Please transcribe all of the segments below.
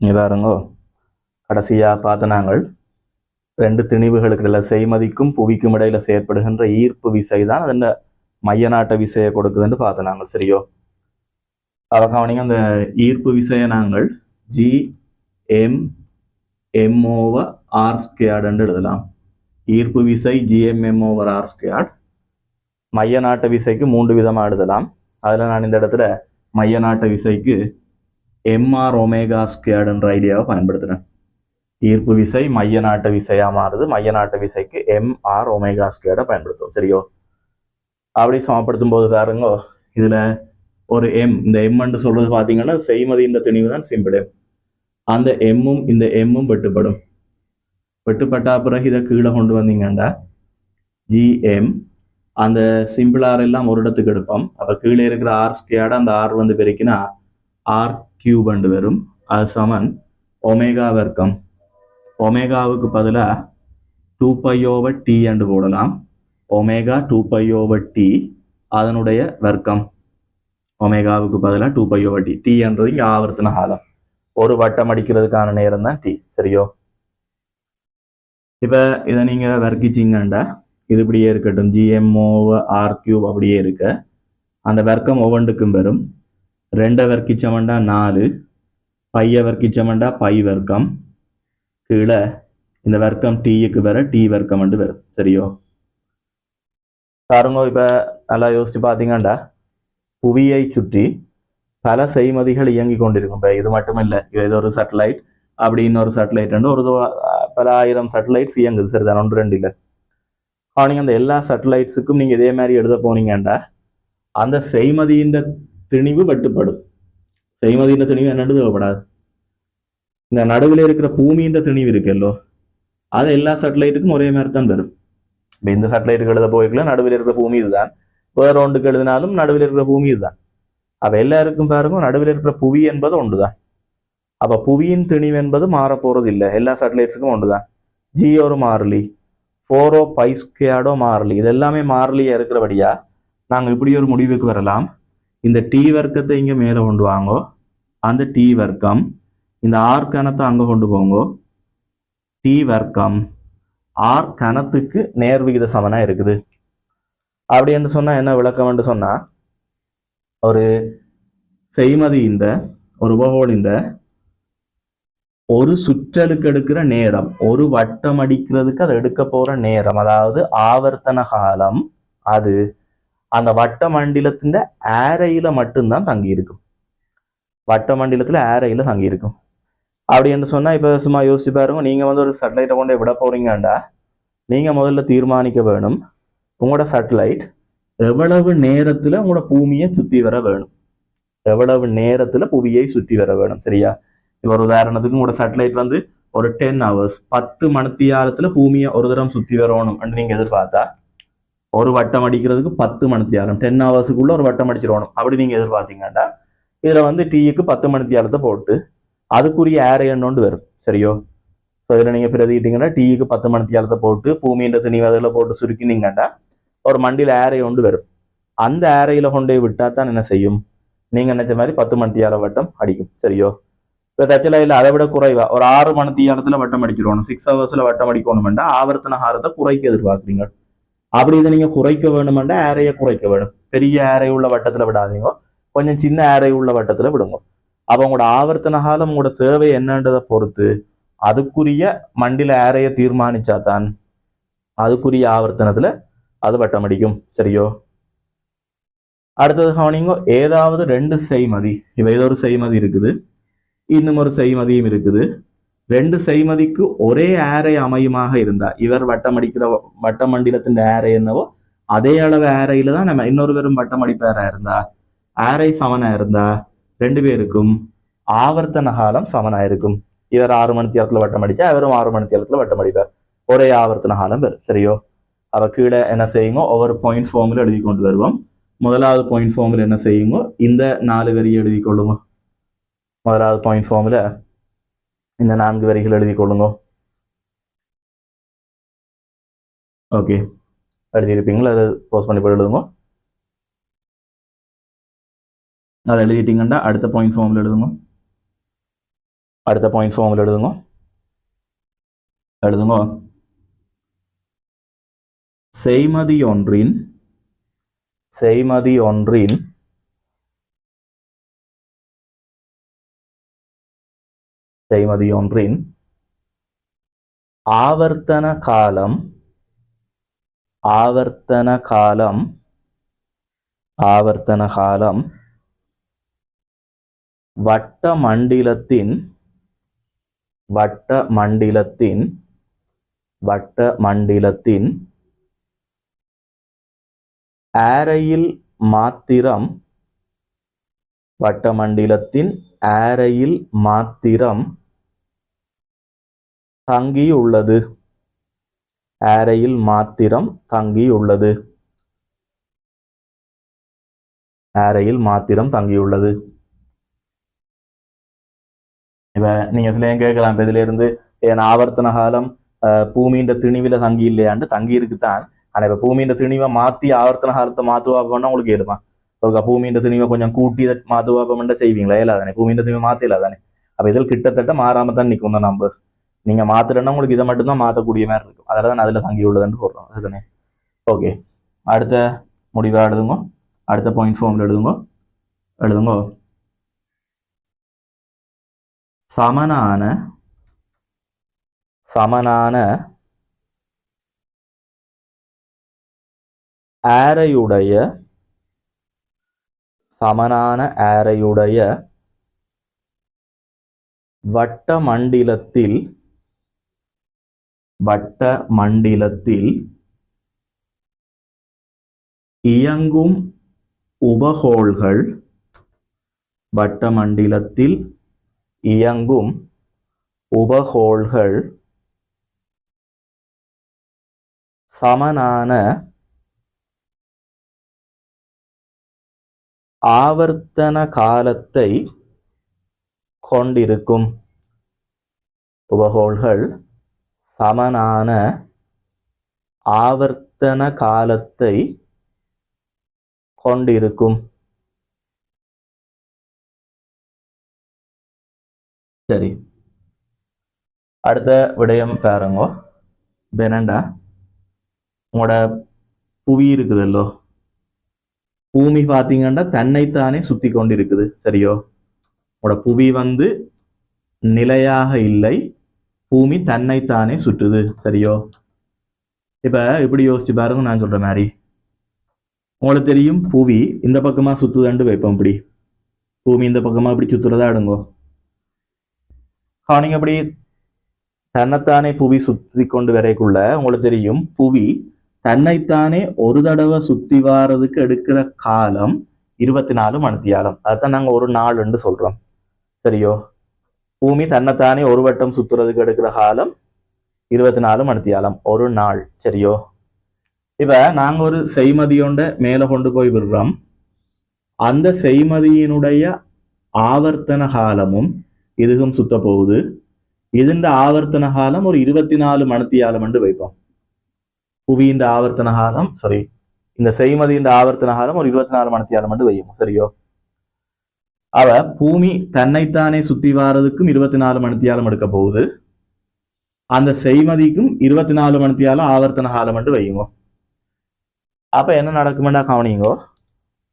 நீ பாருங்கோ கடைசியாக பார்த்த நாங்கள் ரெண்டு திணிவுகளுக்கு செய்மதிக்கும் புவிக்கும் இடையில செயற்படுகின்ற ஈர்ப்பு விசை தான் அதன் மைய நாட்ட விசையை கொடுக்குதுன்னு பார்த்த நாங்கள் சரியோ. கவனிங்க அந்த ஈர்ப்பு விசையை நாங்கள் G M M over R ஸ்கொயர்டுன்னு எழுதலாம். ஈர்ப்பு விசை ஜிஎம்எம் ஓவர் ஆர் ஸ்கொயர்ட். மைய நாட்ட விசைக்கு 3 விதமாக எழுதலாம். அதில் நான் இந்த இடத்துல மைய நாட்ட விசைக்கு எம்ஆர் ஒமேகா ஸ்கொயர்டுன்ற ஐடியாவை பயன்படுத்துகிறேன். ஈர்ப்பு விசை மைய நாட்ட விசையாக மாறுது. மைய நாட்ட விசைக்கு எம்ஆர் ஒமேகா ஸ்கொயர்டை பயன்படுத்தும் சரியோ. அப்படி சமப்படுத்தும் போது பாருங்க இதில் ஒரு எம், இந்த எம்ன்னு சொல்றது பார்த்தீங்கன்னா செய்மதின்ற திணிவு தான் சிம்பிள் எம். அந்த எம்மும் இந்த எம்மும் வெட்டுப்படும். வெட்டுப்பட்டா பிறகு இதை கீழே கொண்டு வந்தீங்கன்னா ஜிஎம் அந்த சிம்பிள் ஆர் எல்லாம் ஒரு இடத்துக்கு எடுப்போம். அப்போ கீழே இருக்கிற ஆர் ஸ்கொயர்டு அந்த ஆர் வந்து பெருக்கினா ஆர் கியூப் அண்டு வரும். அது சமன் ஒமேகா வர்க்கம். ஒமேகாவுக்கு பதிலாக 2π/t அண்டு போடலாம். ஒமேகா 2π/t அதனுடைய வர்க்கம். ஒமேகாவுக்கு பதிலாக 2π/t. டி என்றது இங்கே ஆவர்த்தன காலம். ஒரு வட்டம் அடிக்கிறதுக்கான நேரம் தான் டி சரியோ. இப்போ இதை நீங்கள் வர்க்கிச்சிங்கண்டா இது இப்படியே இருக்கட்டும். GM/R³ அப்படியே இருக்க அந்த வர்க்கம் ஒவ்வொன்றுக்கும் வரும். 2 வர்க்கிச்சமண்டா 4, பைய வர்க்கிச்சமண்டா பை வர்க்கம், கீழே இந்த வர்க்கம் டீக்கு வர டி வர்க்கம் வரும் சரியோ. பாருங்க இப்போ நல்லா யோசிச்சு பார்த்தீங்கண்டா புவியை சுற்றி பல செய்மதிகள் இயங்கி கொண்டிருக்கும். இப்போ இது மட்டும் இல்லை, இது ஒரு சேட்டலைட், அப்படி இன்னொரு சேட்டலைட் ஒரு பல ஆயிரம் சேட்டலைட்ஸ் இயங்குது சரிதான், 1 2 இல்லை. ஆனால் அந்த எல்லா சேட்டலைட்ஸுக்கும் நீங்கள் இதே மாதிரி எழுத போனீங்கண்டா அந்த செய்மதியின் திணிவு வெட்டுப்படும். செய்மதியின் திணிவு என்னென்னு தேவைப்படாது. இந்த நடுவில் இருக்கிற பூமியின் திணிவு இருக்குல்லோ அது எல்லா சேட்டலைட்டுக்கும் ஒரே மாதிரி தான் வரும். இப்போ இந்த சேட்டலைட்டுக்கு எழுத போய்க்கல நடுவில் இருக்கிற பூமி இதுதான், வேற ஒன்றுக்கு எழுதினாலும் நடுவில் இருக்கிற பூமி இதுதான். அப்போ எல்லாருக்கும் பாருங்க நடுவில் இருக்கிற புவி என்பது ஒன்றுதான். அப்போ புவியின் திணிவு என்பது மாறப்போறது இல்லை, எல்லா சேட்டலைட்ஸுக்கும் ஒன்றுதான். ஜியோரு மாறலி, 4 π² மாறலி, இது எல்லாமே மாறலியா இருக்கிறபடியா நாங்கள் இப்படி ஒரு முடிவுக்கு வரலாம். இந்த டி வர்க்கத்தை இங்கே மேலே கொண்டு வாங்கோ, அந்த டி வர்க்கம் இந்த ஆர் கணத்தை அங்கே கொண்டு போங்கோ. டி வர்க்கம் ஆர் கணத்துக்கு நேர்விகித சமனா இருக்குது. அப்படி என்று சொன்னா என்ன விளக்கம் என்று சொன்னா ஒரு செய்மதியின் ஒரு உபகோளின் ஒரு சுற்றலுக்கு எடுக்கிற நேரம், ஒரு வட்டம் அடிக்கிறதுக்கு அதை எடுக்க போற நேரம், அதாவது ஆவர்த்தன காலம், அது அந்த வட்ட மண்டலத்தின் ஆரையில மட்டும்தான் தங்கி இருக்கும். வட்ட மண்டலத்துல ஆரையில தங்கி இருக்கும். அப்படி என்று சொன்னா இப்ப சும்மா யோசிச்சு பாருங்க, நீங்க வந்து ஒரு சேட்டலைட்டை கொண்டு விட போறீங்கண்டா நீங்க முதல்ல தீர்மானிக்க வேணும் உங்களோட சேட்டலைட் எவ்வளவு நேரத்துல உங்களோட பூமியை சுத்தி வர வேணும், எவ்வளவு நேரத்துல புவியை சுற்றி வர வேணும் சரியா. இப்போ ஒரு உதாரணத்துக்கு உங்களோட சேட்டலைட் வந்து ஒரு 10 hours 10 மணித்தியாலத்துல பூமியை ஒரு தரம் சுற்றி வரணும் நீங்க எதிர்பார்த்தா ஒரு வட்டம் அடிக்கிறதுக்கு 10 மணித்தியாலம் 10 hours-க்குள்ள ஒரு வட்டம் அடிச்சிடணும் அப்படி நீங்க எதிர்பார்த்தீங்கன்னா இதுல வந்து டீக்கு 10 மணித்தியாலத்தை போட்டு அதுக்குரிய ஏரை எண்ணோண்டு வரும் சரியோ. ஸோ இதில் நீங்கள் பிரதிக்கிட்டீங்கன்னா டீக்கு 10 மணித்தியாலத்தை போட்டு பூமின்ற திணிவதில் போட்டு சுருக்கினீங்கன்னா ஒரு மண்டியில் ஏரை ஒன்று வரும். அந்த ஏரையில் கொண்டு விட்டா தான் என்ன செய்யும், நீங்கள் நினைச்ச மாதிரி 10 மணித்தியால வட்டம் அடிக்கும் சரியோ. இப்போ தச்சலையில் அதை விட குறைவா ஒரு 6 மணித்தியாலத்தில் வட்டம் அடிச்சிடணும், 6 hours-ல வட்டம் அடிக்கணுமெண்டா ஆவர்த்தன காலத்தை குறைக்க எதிர்பார்க்குறீங்க. அப்படி இதை நீங்கள் குறைக்க வேணுமெண்டா ஏரையை குறைக்க வேணும். பெரிய ஏரை உள்ள வட்டத்தில் விடாதீங்க, கொஞ்சம் சின்ன ஏரை உள்ள வட்டத்தில் விடுங்க. அப்போ உங்களோட ஆவர்த்தன காலம் உங்களோட தேவை என்னன்றதை பொறுத்து அதுக்குரிய மண்டில ஏரைய தீர்மானிச்சாதான் அதுக்குரிய ஆவர்த்தனத்துல அது வட்டம் அடிக்கும் சரியோ. அடுத்தது கவனிங்க, ஏதாவது 2 செய்மதி, இப்போ ஏதோ ஒரு செய்மதி இருக்குது, இன்னும் ஒரு செய்மதியும் இருக்குது. 2 செய்மதிக்கு ஒரே ஏரை அமையுமாக இருந்தா இவர் வட்டம் அடிக்கிற வட்ட மண்டலத்தின் ஏரை என்னவோ அதே அளவு ஏரையில தான் நம்ம இன்னொரு பேரும் வட்டம் அடிப்பாரா இருந்தா ஏரை சமனா இருந்தா 2 பேருக்கும் ஆவர்த்தன காலம் சமனா இருக்கும். இவர் 6 மணித்தியாலத்துல வட்டம் அடிச்சா அவரும் 6 மணித்தியாலத்துல வட்டம் அடிப்பார், ஒரே ஆவர்த்தன காலம் வரும் சரியோ. அவ கீழே என்ன செய்யுங்க, ஒவ்வொரு பாயிண்ட் ஃபார்ம்ல எழுதி கொண்டு வருவோம். முதலாவது பாயிண்ட் ஃபார்ம்ல என்ன செய்யுங்க, இந்த 4 வரியை எழுதி கொள்ளுங்க. முதலாவது பாயிண்ட் ஃபார்ம்ல இந்த 4 வரிகள் எழுதி கொள்ளுங்க. ஓகே, எழுதியிருப்பீங்களா? அதை போஸ்ட் பண்ணி போய் எழுதுங்க. அதை எழுதிட்டீங்கன்னா அடுத்த பாயிண்ட் ஃபார்ம்ல எழுதுங்க. அடுத்த பாயிண்ட் ஃபார்மில் எழுதுங்க. செய்மதி ஒன்றின் ஆவர்த்தன காலம் வட்ட மண்டலத்தின் ஆரையில் மாத்திரம் தங்கியுள்ளது. இப்ப நீங்க சில கேட்கலாம், இப்ப இதுல இருந்து என் ஆவர்த்தன காலம் பூமியின் திணிவில தங்கி இல்லையாண்டு தங்கி இருக்குத்தான். ஆனா இப்ப பூமியின் திணிவை மாத்தி ஆவர்த்தன காலத்தை மாத்துவாப்போம்னா உங்களுக்கு ஏறுமா? ஒரு பூமியின் திணிவை கொஞ்சம் கூட்டி மாத்துவாப்பம் செய்வீங்களா? இல்லாதானே. பூமியின் திணிவை மாத்த இல்லாதானே. அப்ப இதில் கிட்டத்தட்ட மாறாம தான் நிற்கும் தான் நம்பர்ஸ். நீங்க மாத்துறேன்னா உங்களுக்கு இதை மட்டும்தான் மாற்றக்கூடிய மாதிரி இருக்கும். அதனால தான் அதுல தங்கி உள்ளதுன்னு போடுறோம். அதுதானே. ஓகே, அடுத்த முடிவா எழுதுங்க. அடுத்த பாயிண்ட் ஃபார்ம்ல எழுதுங்க. சமனான ஆரையுடைய வட்ட மண்டலத்தில் இயங்கும் உபகோள்கள் சமனான ஆவர்த்தன காலத்தை கொண்டிருக்கும். உபகோள்கள் சமனான ஆவர்த்தன காலத்தை கொண்டிருக்கும். சரி, அடுத்த விடயம் பாருங்க. என்னண்டா, உங்களோட புவி இருக்குதல்லோ, பூமி பார்த்தீங்கன்னா தன்னைத்தானே சுத்தி கொண்டு இருக்குது. சரியோ? உங்களோட புவி நிலையாக இல்லை, பூமி தன்னைத்தானே சுற்றுது. சரியோ? இப்ப இப்படி யோசிச்சு பாருங்க. நான் சொல்ற மாதிரி உங்களுக்கு தெரியும், புவி இந்த பக்கமா சுத்துதண்டு வைப்போம். இப்படி பூமி இந்த பக்கமா இப்படி சுத்துறதா எடுங்கோ. நீங்க அப்படி தன்னைத்தானே புவி சுத்தி கொண்டு வரைக்குள்ள உங்களுக்கு தெரியும், புவி தன்னைத்தானே ஒரு தடவை சுத்தி வாரதுக்கு எடுக்கிற காலம் 24 மணித்தியாலம். அதான் நாங்க ஒரு நாள் என்று சொல்றோம். சரியோ? பூமி தன்னைத்தானே ஒரு வட்டம் சுத்துறதுக்கு எடுக்கிற காலம் 24 மணித்தியாலம், ஒரு நாள். சரியோ? இப்ப நாங்க ஒரு செய்மதியோண்ட மேல கொண்டு போய் விடுறோம். அந்த செய்மதியினுடைய ஆவர்த்தன காலமும் இதுவும் சுத்த போகுது. இதுண்ட ஆவர்த்தன காலம் ஒரு 24 மணித்தியாலம் என்று வைப்போம். புவியின் ஆவர்த்தன காலம், இந்த செய்மதியின் ஆவர்த்தன காலம் ஒரு 24 மணித்தியாலம் என்று வையும். சரியோ? அவ பூமி தன்னைத்தானே சுத்தி வாரதுக்கும் 24 மணித்தியாலம் எடுக்க போகுது. அந்த செய்மதிக்கும் 24 மணித்தியாலம் ஆவர்த்தன காலம் என்று வையுங்க. அப்ப என்ன நடக்குமெண்டா கவனிங்கோ.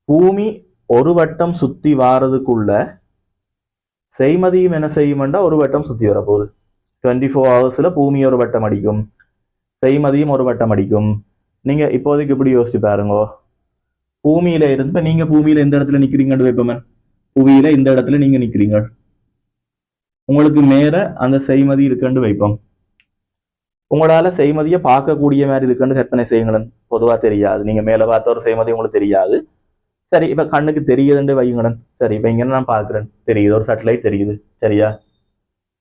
பூமி ஒரு வட்டம் சுத்தி வாரதுக்குள்ள செய்மதியும் என்ன செய்யுமெண்டா ஒரு வட்டம் சுத்தி வர போகுது. 24 ஹவர்ஸ்ல பூமி ஒரு வட்டம் அடிக்கும், செய்மதியும் ஒரு வட்டம் அடிக்கும். நீங்க இப்போதைக்கு இப்படி யோசிச்சு பாருங்க. பூமியில இருந்து நீங்க பூமியில எந்த இடத்துல நிக்கிறீங்கன்னு வைப்போமே, புவியில இந்த இடத்துல நீங்க நிக்கிறீங்க. உங்களுக்கு மேல அந்த செய்மதி இருக்குன்னு வைப்போம். உங்களால செய்மதியை பார்க்கக்கூடிய மாதிரி இருக்குன்னு கற்பனை செய்யுங்களேன். பொதுவா தெரியாது, நீங்க மேல பார்த்த ஒரு செய்மதி உங்களுக்கு தெரியாது. சரி, இப்ப கண்ணுக்கு தெரியுதுன்னு வையுங்களேன். சரி, இப்ப இங்க நான் பாக்குறேன், தெரியுது, ஒரு சேட்டலைட் தெரியுது. சரியா?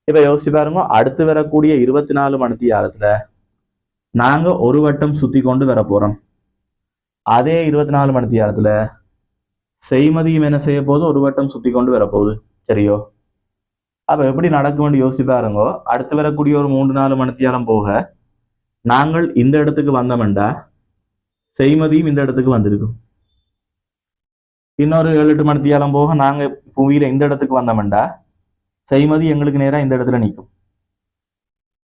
இப்ப யோசிச்சு பாருங்க, அடுத்து வரக்கூடிய 24 மணித்தியாலத்துல நாங்க ஒரு வட்டம் சுத்தி கொண்டு வர போறோம். அதே 24 மணித்தியாலத்துல செய்மதியும் என்ன செய்ய போது ஒரு வட்டம் சுத்தி கொண்டு வரப்போகுது. சரியோ? அப்ப எப்படி நடக்கும்னு யோசிச்சு பாருங்க. அடுத்து வரக்கூடிய ஒரு 3-4 மணித்தியாலம் போக நாங்கள் இந்த இடத்துக்கு வந்தோம்டா செய்மதியும் இந்த இடத்துக்கு வந்திருக்கும். இன்னொரு 7-8 மணித்தியாலம் போக நாங்க புவியில இந்த இடத்துக்கு வந்தோம்டா செய்மதி எங்களுக்கு நேரா இந்த இடத்துல நிற்கும்.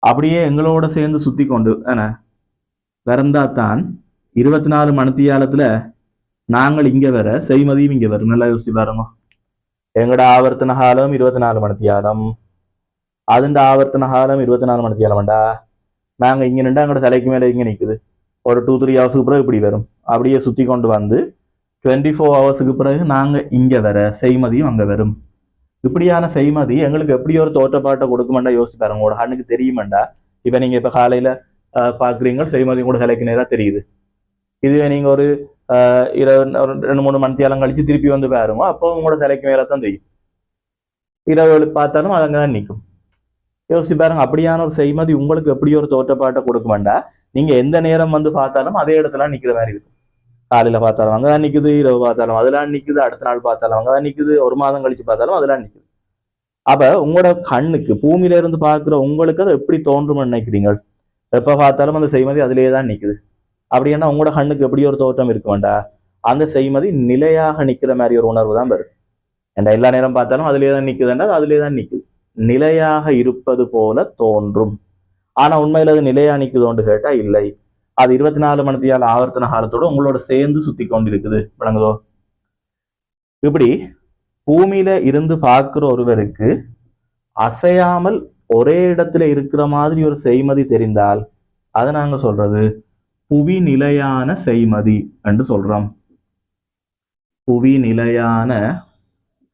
அப்படியே எங்களோட சேர்ந்து சுத்தி கொண்டு வரந்தாத்தான் 24 மணித்தியாலத்துல நாங்கள் இங்க வர செய்மதியும் இங்க வரும். நல்லா யோசிச்சு பாருங்க. எங்கட ஆவர்த்தன காலம் 24 மணித்தியாலம், அதுண்ட ஆவர்த்தன காலம் 24 மணித்தியாலம்டா. நாங்க இங்க நின்று எங்கட தலைக்கு மேல இங்க நிக்குது. ஒரு 2-3 ஹவர்ஸுக்கு பிறகு இப்படி வரும். அப்படியே சுத்தி கொண்டு வந்து 24 ஹவர்ஸுக்கு பிறகு நாங்க இங்க வர செய்மதியும் அங்க வரும். இப்படியான செய்மதி எங்களுக்கு எப்படி ஒரு தோற்றப்பாட்டை கொடுக்குமெண்டா யோசிச்சு பாருங்க. உங்களோட கண்ணுக்கு தெரியுமெண்டா. இப்ப நீங்க இப்ப காலையில பாக்குறீங்க, செய்மதி கூட தலைக்கு நேரா தெரியுது. இதுவே நீங்க ஒரு 2-3 மணித்தியாலம் கழிச்சு திருப்பி வந்து பாருங்க, அப்போ உங்களோட தலைக்கு மேல தான் தெரியும். இரவு பார்த்தாலும் அது அங்கதான் நிற்கும். யோசிச்சு பாருங்க. அப்படியான ஒரு செய்மதி உங்களுக்கு எப்படி ஒரு தோற்றப்பாட்டை கொடுக்குமெண்டா, நீங்க எந்த நேரம் வந்து பார்த்தாலும் அதே இடத்துல நிக்கிற மாதிரி இருக்கும். காலையில பார்த்தாலும் அங்கதான் நிக்குது, இரவு பார்த்தாலும் அதெல்லாம் நிக்குது, அடுத்த நாள் பார்த்தாலும் அங்கதான் நிக்குது, ஒரு மாதம் கழிச்சு பார்த்தாலும் அதெல்லாம் நிக்குது. அப்ப உங்களோட கண்ணுக்கு பூமியில இருந்து பார்க்கிற உங்களுக்கு அது எப்படி தோன்றும்னு நினைக்கிறீங்க? எப்ப பார்த்தாலும் அந்த செய்மதி அதிலேயே தான் நிக்குது. அப்படின்னா உங்களோட கண்ணுக்கு எப்படி ஒரு தோற்றம் இருக்க வேண்டா, அந்த செய்மதி நிலையாக நிக்கிற மாதிரி ஒரு உணர்வு தான் வரும். ஏன்னா எல்லா நேரம் பார்த்தாலும் அதிலே தான் நிக்குதுன்னா அதிலே தான் நிக்குது. நிலையாக இருப்பது போல தோன்றும். ஆனா உண்மையில அது நிலையா நிக்குதோன்னு கேட்டா இல்லை. அது 24 மணித்தியால ஆவர்த்தன காலத்தோடு உங்களோட சேர்ந்து சுத்தி கொண்டிருக்குது. விளங்குதோ? இப்படி பூமியில இருந்து பார்க்கிற ஒருவருக்கு அசையாமல் ஒரே இடத்துல இருக்கிற மாதிரி ஒரு செய்மதி தெரிந்தால் அதை நாங்க சொல்றது புவி நிலையான செய்மதி என்று சொல்றோம். புவி நிலையான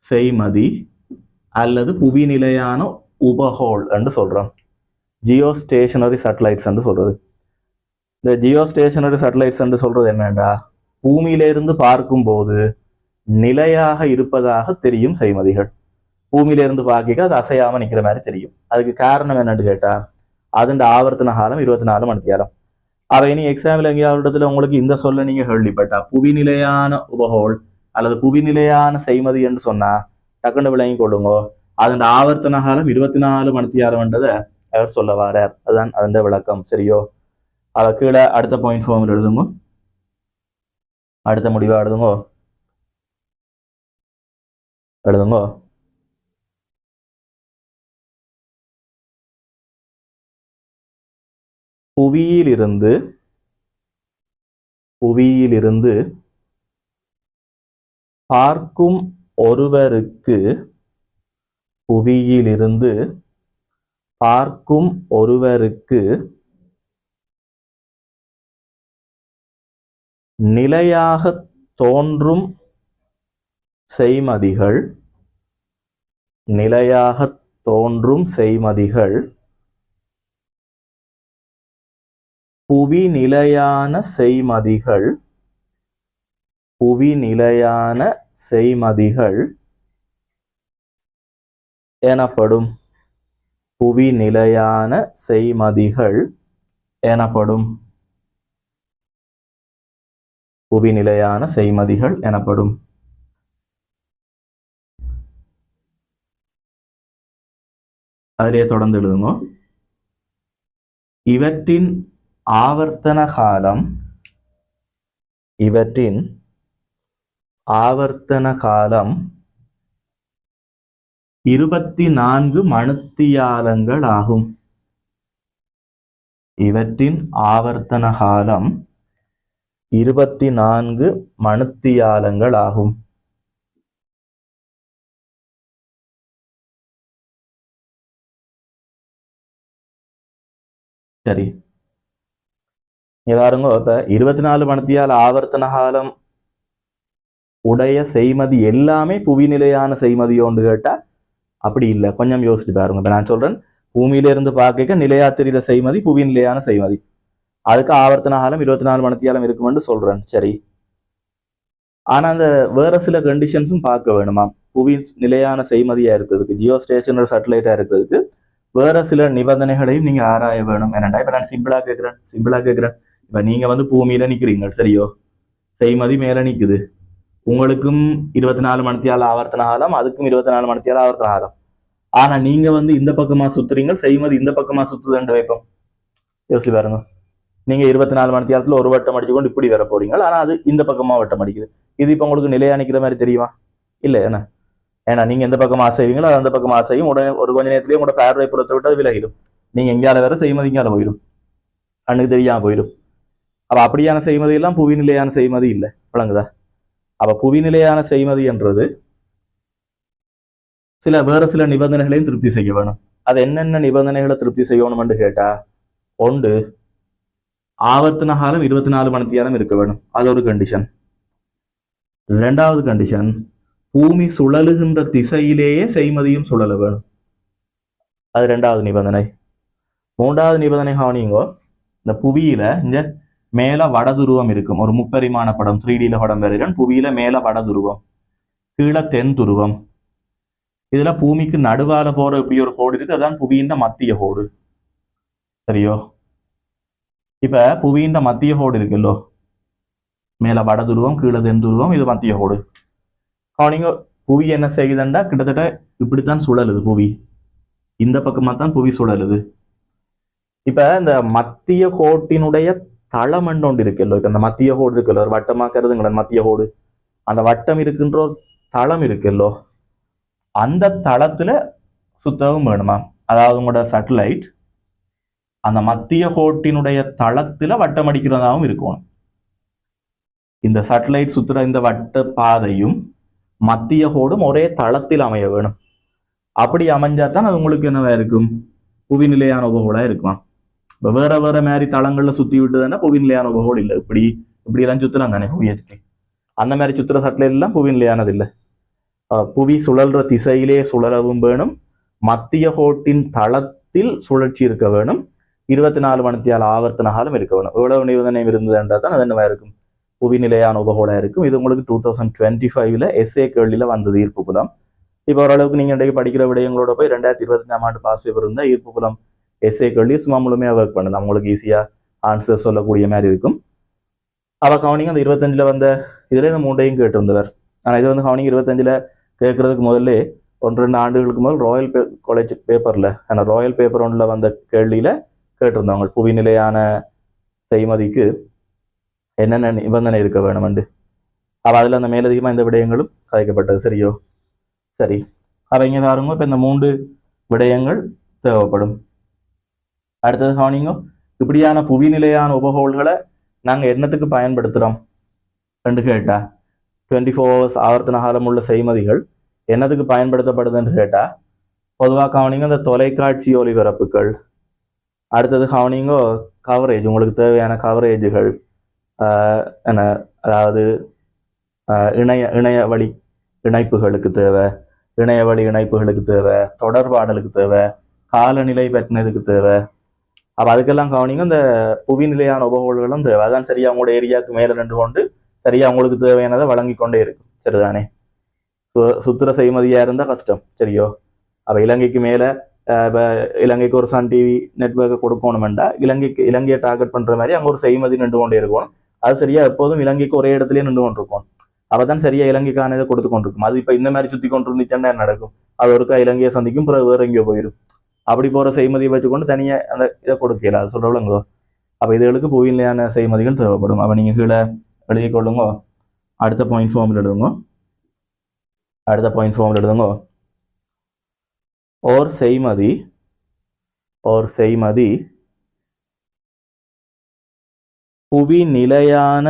செய்மதி அல்லது புவி நிலையான உபகோள் என்று சொல்றோம். ஜியோ ஸ்டேஷனரி சேட்டலைட்ஸ் என்று சொல்றது. இந்த ஜியோ ஸ்டேஷனரி சேட்டலைட்ஸ் என்று சொல்றது என்னண்டா, பூமியிலிருந்து பார்க்கும் போது நிலையாக இருப்பதாக தெரியும் செய்மதிகள். பூமியிலிருந்து பார்க்க அது அசையாம நிக்கிற மாதிரி தெரியும். அதுக்கு காரணம் என்னன்னு கேட்டா, அதுண்ட ஆவர்த்தன காலம் 24 மணித்தியாலம். அவ இனி எக்ஸாம்பிள் எங்கேயாவது உங்களுக்கு இந்த சொல்ல நீங்க கேள்விப்பட்டா, புவி நிலையான உபகோள் அல்லது புவி நிலையான செய்மதி என்று சொன்னா டக்குன்னு விளங்கி கொள்ளுங்க. அதன் ஆவர்த்தன காலம் 24 மணித்தியாலம்ன்றதை அவர் சொல்ல வாரார். அதுதான் அதன் விளக்கம். சரியோ? அத கீழே அடுத்த பாயிண்ட் ஃபார்ம்ல எழுதுங்க, அடுத்த முடிவா எழுதுங்க. புவியிலிருந்து பார்க்கும் ஒருவருக்கு நிலையாக தோன்றும் செய்மதிகள் புவி நிலையான செய்மதிகள் எனப்படும். புவி நிலையான செய்மதிகள் எனப்படும். அதிலே தொடர்ந்து எழுதுங்க. இவற்றின் ஆவர்த்தன காலம் 24 மணித்தியாலங்கள் ஆகும். இவற்றின் ஆவர்த்தன காலம் 24 மணித்தியாலங்கள் ஆகும். சரி, பாருங்க. இப்ப 24 மணித்தியால ஆவர்த்தன காலம் உடைய செய்மதி எல்லாமே புவி நிலையான செய்மதியோன்னு கேட்டா அப்படி இல்லை. கொஞ்சம் யோசிச்சு பாருங்க. இப்ப நான் சொல்றேன், பூமியில இருந்து பார்க்க நிலையா தெரிகிற செய்மதி புவி நிலையான செய்மதி. அதுக்கு ஆவர்த்தன காலம் 24 மணித்தியாலம் இருக்குமென்று சொல்றேன். சரி, ஆனா அந்த வேற சில கண்டிஷன்ஸும் பார்க்க வேணுமா? புவி நிலையான செய்மதியா இருக்கிறதுக்கு, ஜியோ ஸ்டேஷனரி சேட்டலைட்டா இருக்கிறதுக்கு வேற சில நிபந்தனைகளையும் நீங்க ஆராய வேணும். என்னண்டா, இப்ப நான் சிம்பிளா கேட்கிறேன். இப்ப நீங்க வந்து பூமியில நிக்கிறீங்க, சரியோ? செய்மதி மேல நிக்குது. உங்களுக்கும் 24 மணித்தியால ஆவர்த்தன காலம், அதுக்கும் 24 மணித்தியால ஆவர்த்தன காலம். ஆனா நீங்க வந்து இந்த பக்கமா சுத்துறீங்க, செய்மதி இந்த பக்கமா சுத்துதுன்னு வைப்போம். யோசிச்சு பாருங்க. நீங்க 24 மணித்தியாலத்துல ஒரு வட்டம் அடிச்சு கொண்டு இப்படி வர போறீங்க, ஆனா அது இந்த பக்கமா வட்டம் அடிக்குது. இது இப்ப உங்களுக்கு நிலையா நிக்கிற மாதிரி தெரியுமா? இல்ல. என்ன ஏன்னா நீங்க எந்த பக்கம் ஆசைவீங்களோ அது அந்த பக்கம் ஆசையும் உடனே ஒரு கொஞ்ச நேரத்திலேயே உங்களோட பார்வை புறத்தை விட்டு அது விலகிடும். நீங்க எங்கேயால வேற செய்மதி இங்கால போயிடும், கண்ணுக்கு தெரியாம போயிடும். அப்ப அப்படியான செய்மதி எல்லாம் புவி நிலையான செய்மதி இல்லை, விளங்குதா? அப்ப புவி நிலையான செய்மதி என்றது வேற சில நிபந்தனைகளையும் திருப்தி செய்ய வேணும். அது என்னென்ன நிபந்தனைகளை திருப்தி செய்யணும்னு கேட்டா, ஒன்று ஆவர்த்தன காலம் 24 மணித்தியாலம் இருக்க வேணும், அது ஒரு கண்டிஷன். இரண்டாவது கண்டிஷன், பூமி சுழலுகின்ற திசையிலேயே செய்மதியும் சுழல வேணும், அது இரண்டாவது நிபந்தனை. மூன்றாவது நிபந்தனை கவனிங்கோ, இந்த புவியில இந்த மேல வடதுருவம் இருக்கும், ஒரு முப்பரிமாண படம் 3Dல படம் வரைகிறேன். புவியில மேல வடதுருவம், கீழே தென் துருவம். இதுல பூமிக்கு நடுவால போற இப்படி ஒரு கோடு இருக்கு, அதான் புவியின் மத்திய கோடு, சரியோ? இப்ப புவியின் மத்திய கோடு இருக்குல்லோ, மேல வடதுருவம் கீழே தென் துருவம், இது மத்திய கோடு. கவனிங்க, புவி என்ன செய்யுதுண்டா கிட்டத்தட்ட இப்படித்தான் சுழலுது புவி, இந்த பக்கமா தான் புவி சுழலுது. இப்ப இந்த மத்திய கோட்டினுடைய தளம் ஒன்று இருக்குல்லோ, இப்ப இந்த மத்திய கோடு இருக்குல்ல, ஒரு வட்டமாக்குறதுங்கள மத்திய கோடு, அந்த வட்டம் இருக்கின்ற ஒரு தளம் இருக்குல்லோ, அந்த தளத்துல சுத்தவும் வேணுமா? அதாவது உங்களோட சேட்டலைட் அந்த மத்திய கோட்டினுடைய தளத்துல வட்டம் அடிக்கிறதாகவும் இருக்கும். இந்த சேட்டலைட் சுத்துற இந்த வட்ட பாதையும் மத்திய கோடும் ஒரே தளத்தில் அமைய வேணும். அப்படி அமைஞ்சாதான் அது உங்களுக்கு என்னவா இருக்கும், புவி நிலையான உபகோளா இருக்குமா? இப்போ வேற வேற மாதிரி தளங்கள்ல சுத்தி விட்டுதானே புவி நிலையான உபகோள் இல்லை. இப்படி இப்படி எல்லாம் சுத்தலாம் தானே புவியத்துக்கு, அந்த மாதிரி சுத்துற சேட்டலைட் எல்லாம் புவி நிலையானது இல்லை. புவி சுழல்ற திசையிலே சுழலவும் வேணும், மத்திய கோட்டின் தளத்தில் சுழற்சி இருக்க வேணும், 24 மணித்தியால ஆவர்த்தன காலம் இருக்க வேணும். எவ்வளவு நிபந்தனை இருந்ததுன்றது தான் அது என்னவா இருக்கும், புவி நிலையான உபகோளா இருக்கும். இது உங்களுக்கு 2025ல எஸ்ஏ கேள்வியில வந்தது ஈர்ப்பு புலம். இப்போ ஓரளவுக்கு நீங்க இன்றைக்கு படிக்கிற விடயங்களோட போய் 2025ஆம் ஆண்டு பாஸ் பேப்பர் இருந்தால் ஈர்ப்பு புலம் எஸ்ஏ கேள்வி சும்மா முழுமையாக ஒர்க் பண்ணுது, உங்களுக்கு ஈஸியா ஆன்சர் சொல்லக்கூடிய மாதிரி இருக்கும். அவ கவனிங்க, அந்த 25ல வந்த இதுல இந்த மூண்டையும் கேட்டிருந்தவர். ஆனா இது வந்து கவனிங்க 25ல கேட்கறதுக்கு முதல்ல 1-2 ஆண்டுகளுக்கு முதல் ராயல் காலேஜ் பேப்பர்ல, ஆனால் ராயல் பேப்பர் ஒன்றுல வந்த கேள்வியில கேட்டிருந்தவங்க புவி நிலையான செய்மதிக்கு என்னென்ன நிபந்தனை இருக்க வேணும்ண்டு. அப்ப அதுல அந்த மேலதிகமா இந்த விடயங்களும் கதைக்கப்பட்டது, சரியோ? சரி, அப்ப இங்க பாருங்க, இப்ப இந்த 3 விடயங்கள் தேவைப்படும். அடுத்தது கவனிங்க, இப்படியான புவி நிலையான உபகோள்களை நாங்க என்னத்துக்கு பயன்படுத்துறோம் என்று கேட்டா, 24 hours ஆவர்த்தன காலம் உள்ள செய்மதிகள் என்னத்துக்கு பயன்படுத்தப்படுதுன்னு கேட்டா, பொதுவாக கவனிங்க இந்த தொலைக்காட்சி ஒலிபரப்புகள், அடுத்தது கவனிங்க கவரேஜ், உங்களுக்கு தேவையான கவரேஜுகள், என்ன அதாவது இணைய வழி இணைப்புகளுக்கு தேவை, இணைய வழி இணைப்புகளுக்கு தேவை, தொடர்பாடலுக்கு தேவை, காலநிலை பற்றினதுக்கு தேவை. அப்ப அதுக்கெல்லாம் கவனிங்க இந்த புவி நிலையான உபகோள்களும் தேவை. அதான் சரியா உங்களோட ஏரியாவுக்கு மேல நின்று கொண்டு சரியா உங்களுக்கு தேவையானதை வழங்கி கொண்டே இருக்கும், சரிதானே? சுத்துற செய்மதியா இருந்தா கஷ்டம், சரியோ? அப்ப இலங்கைக்கு மேல இப்ப இலங்கைக்கு ஒரு சன் டிவி நெட்வொர்க்கை கொடுக்கணும்டா, இலங்கையை டார்கெட் பண்ற மாதிரி அங்க ஒரு செய்மதி நின்று கொண்டே இருக்கணும். அது சரியா எப்போதும் இலங்கைக்கு ஒரே இடத்துலயே நின்று கொண்டிருக்கும். அவதான் சரியா இலங்கைக்கான இதை கொடுத்து கொண்டிருக்கும். அது இப்ப இந்த மாதிரி சுத்தி கொண்டு இருந்துச்சுன்னா நடக்கும், அது ஒருக்கா இலங்கையை சந்திக்கும், பிறகு வேற எங்கேயோ போயிடும். அப்படி போற செய்மதியை வச்சுக்கொண்டு தனியா அந்த இதை கொடுக்கல, அது சொல்றவங்க. அப்ப இதுகளுக்கு புவி நிலையான செய்மதிகள் தேவைப்படும். அப்ப நீங்க கீழே எழுதி கொள்ளுங்க, அடுத்த பாயிண்ட் ஃபார்ம்ல எழுதுங்க. ஓர் செய்மதி புவி நிலையான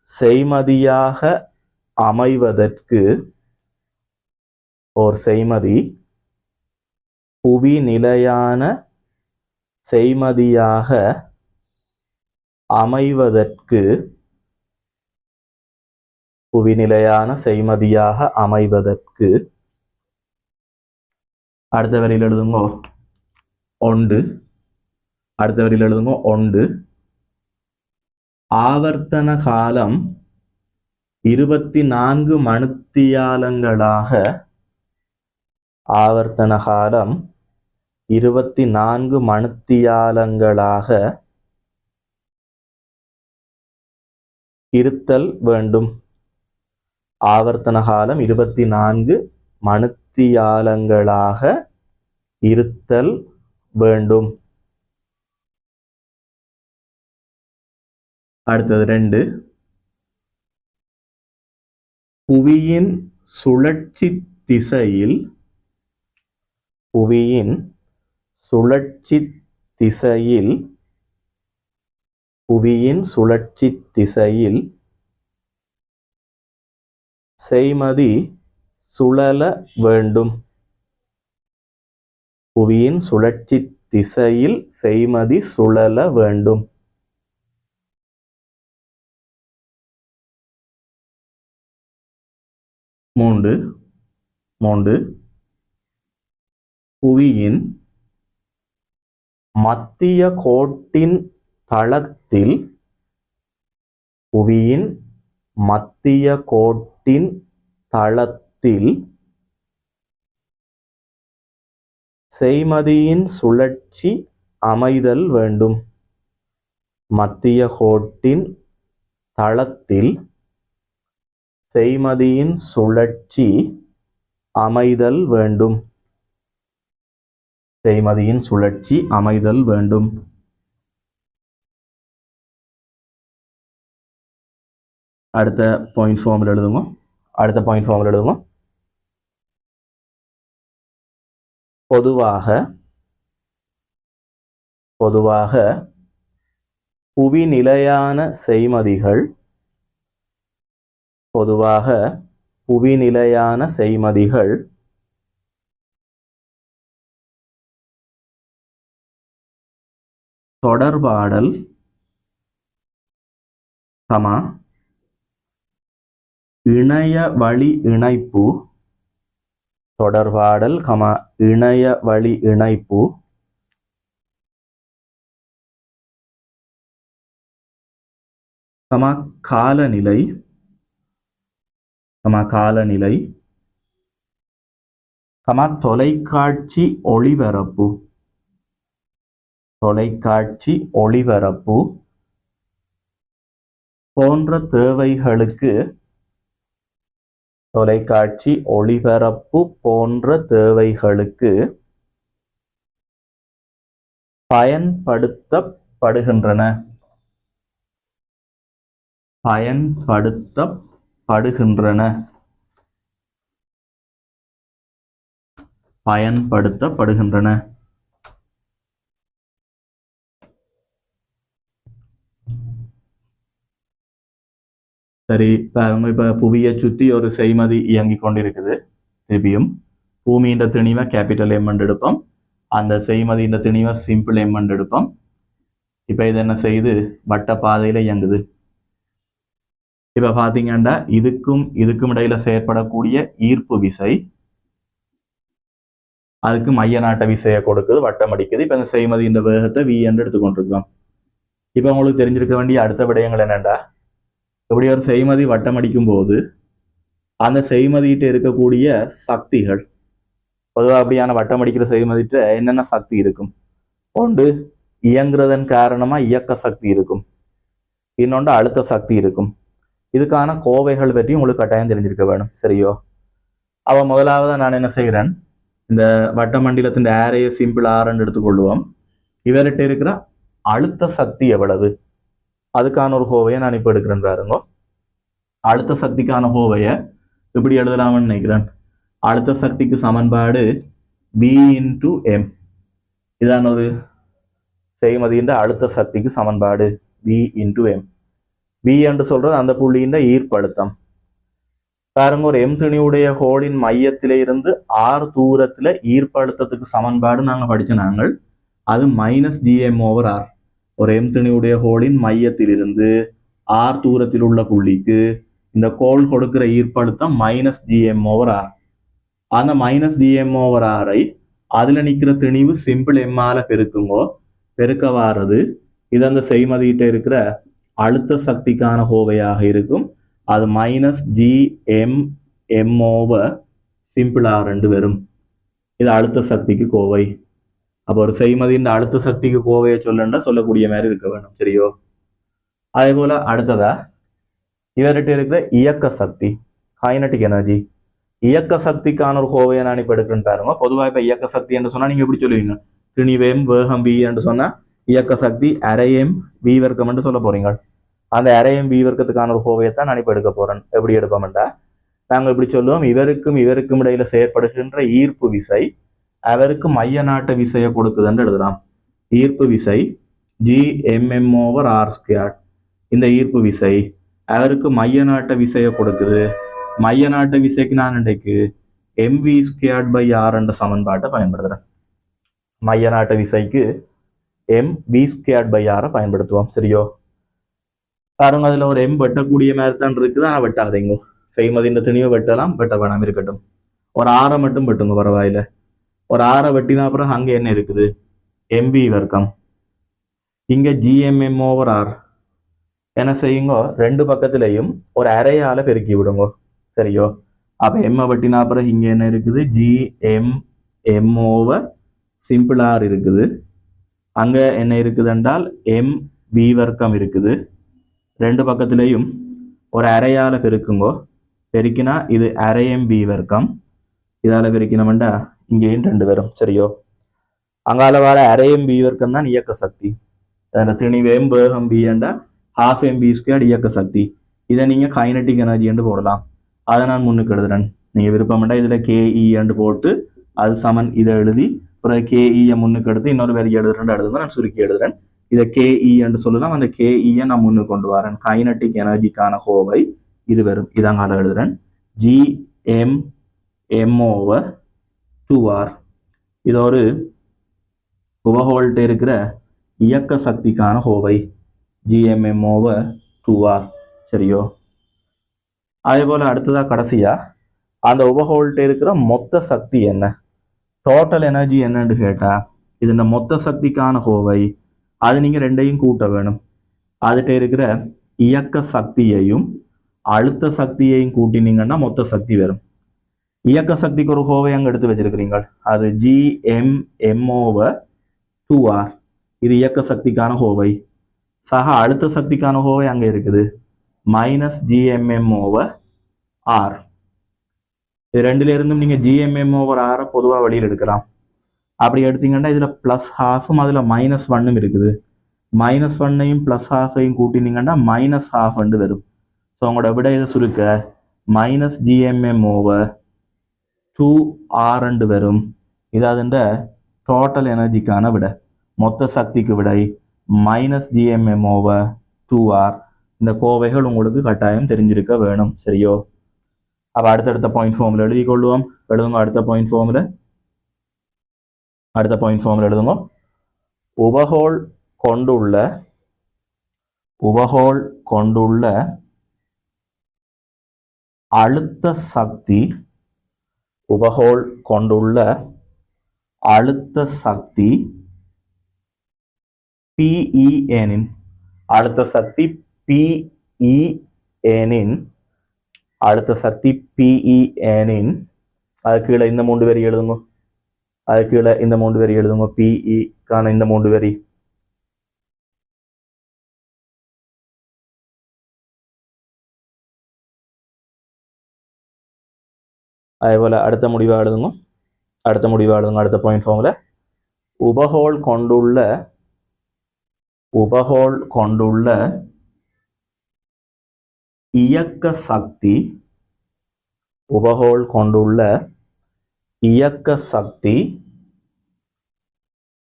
செய்மதியாக அமைவதற்கு, ஓர் செய்மதி புவி நிலையான செய்மதியாக அமைவதற்கு, புவி நிலையான செய்மதியாக அமைவதற்கு, அடுத்த வரியில் எழுதுங்க ஒன்று, அடுத்த வரியில் எழுதுங்க ஒன்று, ஆவர்த்தன காலம் 24 மணித்தியாலங்களாக, ஆவர்த்தன காலம் 24 மணித்தியாலங்களாக இருத்தல் வேண்டும். ஆவர்த்தன காலம் 24 மணித்தியாலங்களாக இருத்தல் வேண்டும். அடுத்தது 2, புவியின் சுழற்சி திசையில் புவியின் சுழற்சி திசையில் செய்மதி சுழல வேண்டும். புவியின் சுழற்சி திசையில் செய்மதி சுழல வேண்டும். மூன்று புவியின் மத்திய கோட்டின் தளத்தில் செய்மதியின் சுழற்சி அமைதல் வேண்டும். மத்திய கோட்டின் தளத்தில் செய்மதியின் சுழற்சி அமைதல் வேண்டும். செய்மதியின் சுழற்சி அமைதல் வேண்டும். அடுத்த பாயிண்ட் ஃபார்மில் எழுதுங்க. பொதுவாக புவி நிலையான செய்மதிகள் தொடர்பாடல் இணைய வழி இணைப்பு காலநிலை தொலைக்காட்சி ஒளிபரப்பு போன்ற தேவைகளுக்கு பயன்படுத்தப்படுகின்றன. சரி, இப்ப புவியை சுற்றி ஒரு செய்மதி இயங்கிக் கொண்டிருக்குது. திருப்பியும் பூமியின் திணிவை கேபிட்டல் எம் எடுப்போம், அந்த செய்மதியின் திணிவை சிம்பிள் எம் எடுப்போம். இப்ப இது என்ன செய்யுது? வட்ட பாதையில இயங்குது. இப்ப பாத்தீங்கன்னா இதுக்கும் இடையில செயற்படக்கூடிய ஈர்ப்பு விசை அதுக்கு மைய நாட்ட விசையை கொடுக்குது, வட்டம் அடிக்குது. இப்ப இந்த செய்மதியின் வேகத்தை v என்று எடுத்துக்கொண்டிருக்கோம். இப்ப உங்களுக்கு தெரிஞ்சிருக்க வேண்டிய அடுத்த விடயங்கள் என்னண்டா, இப்படி ஒரு செய்மதி வட்டம் அடிக்கும் போது அந்த செய்மதியிட்ட இருக்கக்கூடிய சக்திகள், பொதுவாக அப்படியான வட்டம் அடிக்கிற செய்மதிட்ட என்னென்ன சக்தி இருக்கும்? ஒன்று இயங்குறதன் காரணமா இயக்க சக்தி இருக்கும், இன்னொன்று அழுத்த சக்தி இருக்கும். இதுக்கான கோவைகள் பற்றி உங்களுக்கு கட்டாயம் தெரிஞ்சிருக்க வேணும். சரியோ? அவ முதலாவது நான் என்ன செய்கிறேன், இந்த வட்ட மண்டலத்தின் ஏரைய சிம்பிள் ஆர்ன்னு எடுத்துக்கொள்வோம். இவர்கிட்ட இருக்கிற அழுத்த சக்தி எவ்வளவு, அதுக்கான ஒரு கோவையை நான் இப்ப எடுக்கிறேன் பாருங்க. அழுத்த சக்திக்கான கோவையை இப்படி எழுதலாம்னு நினைக்கிறேன். அழுத்த சக்திக்கு சமன்பாடு B × M. இதான் ஒரு செய்மதியின் அழுத்த சக்திக்கு சமன்பாடு B × M. B என்று சொல்றது அந்த புள்ளியின் ஈர்ப்பழுத்தம். பாருங்க, ஒரு M திணிவுடைய ஹோலின் மையத்தில இருந்து R தூரத்துல ஈர்ப்பழுத்தத்துக்கு சமன்பாடு நாங்க படிச்சோம். அது -gm/r. ஒரு M திணிவுடைய ஹோலின் மையத்திலிருந்து R தூரத்தில் உள்ள புள்ளிக்கு இந்த கோள் கொடுக்கிற ஈர்ப்பழுத்தம் -gm/r. அந்த -gm/r அதுல நிக்கிற திணிவு சிம்பிள் எம்மால பெருக்க வாரது. இது அந்த செய்மதியிட்ட இருக்கிற அழுத்த சக்திக்கான கோவையாக இருக்கும். அது -gm/m/சிம்பிள் r என்று வரும். இது அழுத்த சக்திக்கு கோவை. அப்போ ஒரு செய்மதியின் அழுத்த சக்திக்கு கோவையை சொல்லக்கூடிய மாதிரி இருக்க வேணும். சரியோ? அதே போல அடுத்ததா இவர்கிட்ட இருக்கிற இயக்க சக்தி, கைனடிக் எனர்ஜி, இயக்க சக்திக்கான ஒரு கோவையை நான் இப்ப எடுக்கிறேன்னு பாருங்க. பொதுவாக இப்ப இயக்க சக்தி என்று சொன்னா நீங்க எப்படி சொல்லுவீங்க? திணிவேம் வேகம் v என்று சொன்னா இயக்க சக்தி அரையம் v வர்க்கம் என்று சொல்ல போறீங்க. அந்த அரையம் v வர்க்கத்துக்கான ஒரு கோவையை தான் நான் இப்ப எடுக்க போறேன். எப்படி எடுப்போம்டா, நாங்கள் இப்படி சொல்லுவோம், இவருக்கும் இவருக்கும் இடையில செயற்படுகின்ற ஈர்ப்பு விசை அவருக்கு மைய நாட்டு விசையை கொடுக்குதுன்னு எழுதலாம். ஈர்ப்பு விசை Gmm/r². இந்த ஈர்ப்பு விசை அவருக்கு மைய நாட்ட விசையை கொடுக்குது. மைய நாட்ட விசைக்கு நான் இன்றைக்கு mv²/r என்ற சமன்பாட்டை பயன்படுத்துறேன். மைய நாட்ட விசைக்கு mv²/r பயன்படுத்துவோம். சரியோ? பாருங்க, அதுல ஒரு m வெட்டக்கூடிய மாதிரி தான் இருக்குது. ஆனால் வெட்டாதீங்க. செய்மதியின் திணிவை வெட்டலாம், வெட்ட வேணாம், இருக்கட்டும். ஒரு ஆறை மட்டும் வெட்டுங்க, பரவாயில்ல. ஒரு ஆறை வெட்டினா அப்புறம் அங்கே என்ன இருக்குது? mv வர்க்கம். இங்க Gmm/r என்ன செய்யுங்க, ரெண்டு பக்கத்திலையும் ஒரு அரையால பெருக்கி விடுங்க. சரியோ? அப்ப எம்ம வெட்டினா அப்புறம் இங்க என்ன இருக்குது? Gmm/r சிம்பிள் ஆர் இருக்குது. அங்க என்ன இருக்குது என்றால் mv வர்க்கம் இருக்குது. ரெண்டு பக்கத்திலையும் ஒரு அரையால பெருக்குங்கோ. பெருக்கினா இது அரை mv வர்க்கம். இதால பெருக்கினோம்டா இங்கேயும் ரெண்டு வரும். சரியோ? அங்கால வர அரை mv வர்க்கம் தான் இயக்க சக்தி. திணிவு வேகம் b என்றா ½ mv² இயக்க சக்தி. இதை நீங்க கைனட்டிக் எனர்ஜி என்று போடலாம். அதை நான் முன்னுக்கு எழுதுறேன். நீங்க விருப்பம்டா இதுல KE என்று போட்டு அது சமன் இதை எழுதி பிறகு KE முன்னுக்கு எடுத்து இன்னொரு வரி எழுதுறேன் எழுதுங்க. நான் சுருக்கி எழுதுறேன். இதை KE என்று சொல்லலாம். அந்த KE நான் முன்னுக்கு கொண்டு வரேன். கைனட்டிக் எனர்ஜிக்கான கோவை இது வரும். இதாங்கால எழுதுறேன். Gmm/2r. இது ஒரு உபகோல்ட்ட இருக்கிற இயக்க சக்திக்கான கோவை. Gmm/2r. சரியோ? அதே போல அடுத்ததா கடைசியா அந்த உபகோல்ட்ட இருக்கிற மொத்த சக்தி என்ன, டோட்டல் எனர்ஜி என்னன்னு கேட்டா இது இந்த மொத்த சக்திக்கான கோவை. அது நீங்க ரெண்டையும் கூட்ட வேணும். அதுகிட்ட இருக்கிற இயக்க சக்தியையும் அழுத்த சக்தியையும் கூட்டினீங்கன்னா மொத்த சக்தி வரும். இயக்க சக்திக்கு ஒரு கோவை அங்க எடுத்து வச்சிருக்கிறீங்க. அது Gmm/2r. இது இயக்க சக்திக்கான கோவை. சக அழுத்த சக்திக்கான கோவை அங்க இருக்குது. -Gmm/r. இது ரெண்டுல இருந்தும் நீங்க Gmm/r பொதுவா வெளியில் எடுக்கலாம். அப்படி எடுத்தீங்கன்னா இதுல +12 அதுல -1 இருக்குது. -1ஐயும் +12ஐயும் கூட்டினீங்கன்னா -12 வரும். ஸோ உங்களோட விட இதை சுருக்க -Gmm/2r வரும். இது அதுண்ட டோட்டல் எனர்ஜிக்கான விட. மொத்த சக்திக்கு விடை -Gmm/2r. இந்த கோவைகள் உங்களுக்கு கட்டாயம் தெரிஞ்சிருக்க வேணும். சரியோ? அப்ப அடுத்தடுத்த பாயிண்ட் ஃபார்ம்ல எழுதி கொள்வோம். எழுதுங்க. அடுத்த பாயிண்ட் ஃபார்ம்ல எழுதுங்க. உபகோள் கொண்டுள்ள அழுத்த சக்தி, உபகோள் கொண்டுள்ள அழுத்த சக்தி PEN அழுத்த சக்தி PEN அது கீழே இந்த 3 வரி எழுதுங்க. அது கீழே இந்த 3 வரி எழுதுங்க. PE கான இந்த 3 வரி. அதே போல அடுத்த முடிவா எழுதுங்க. அடுத்த பாயிண்ட் ஃபார்ம்ல உபகோள் கொண்டுள்ள இயக்க சக்தி, உபகோள் கொண்டுள்ள இயக்க சக்தி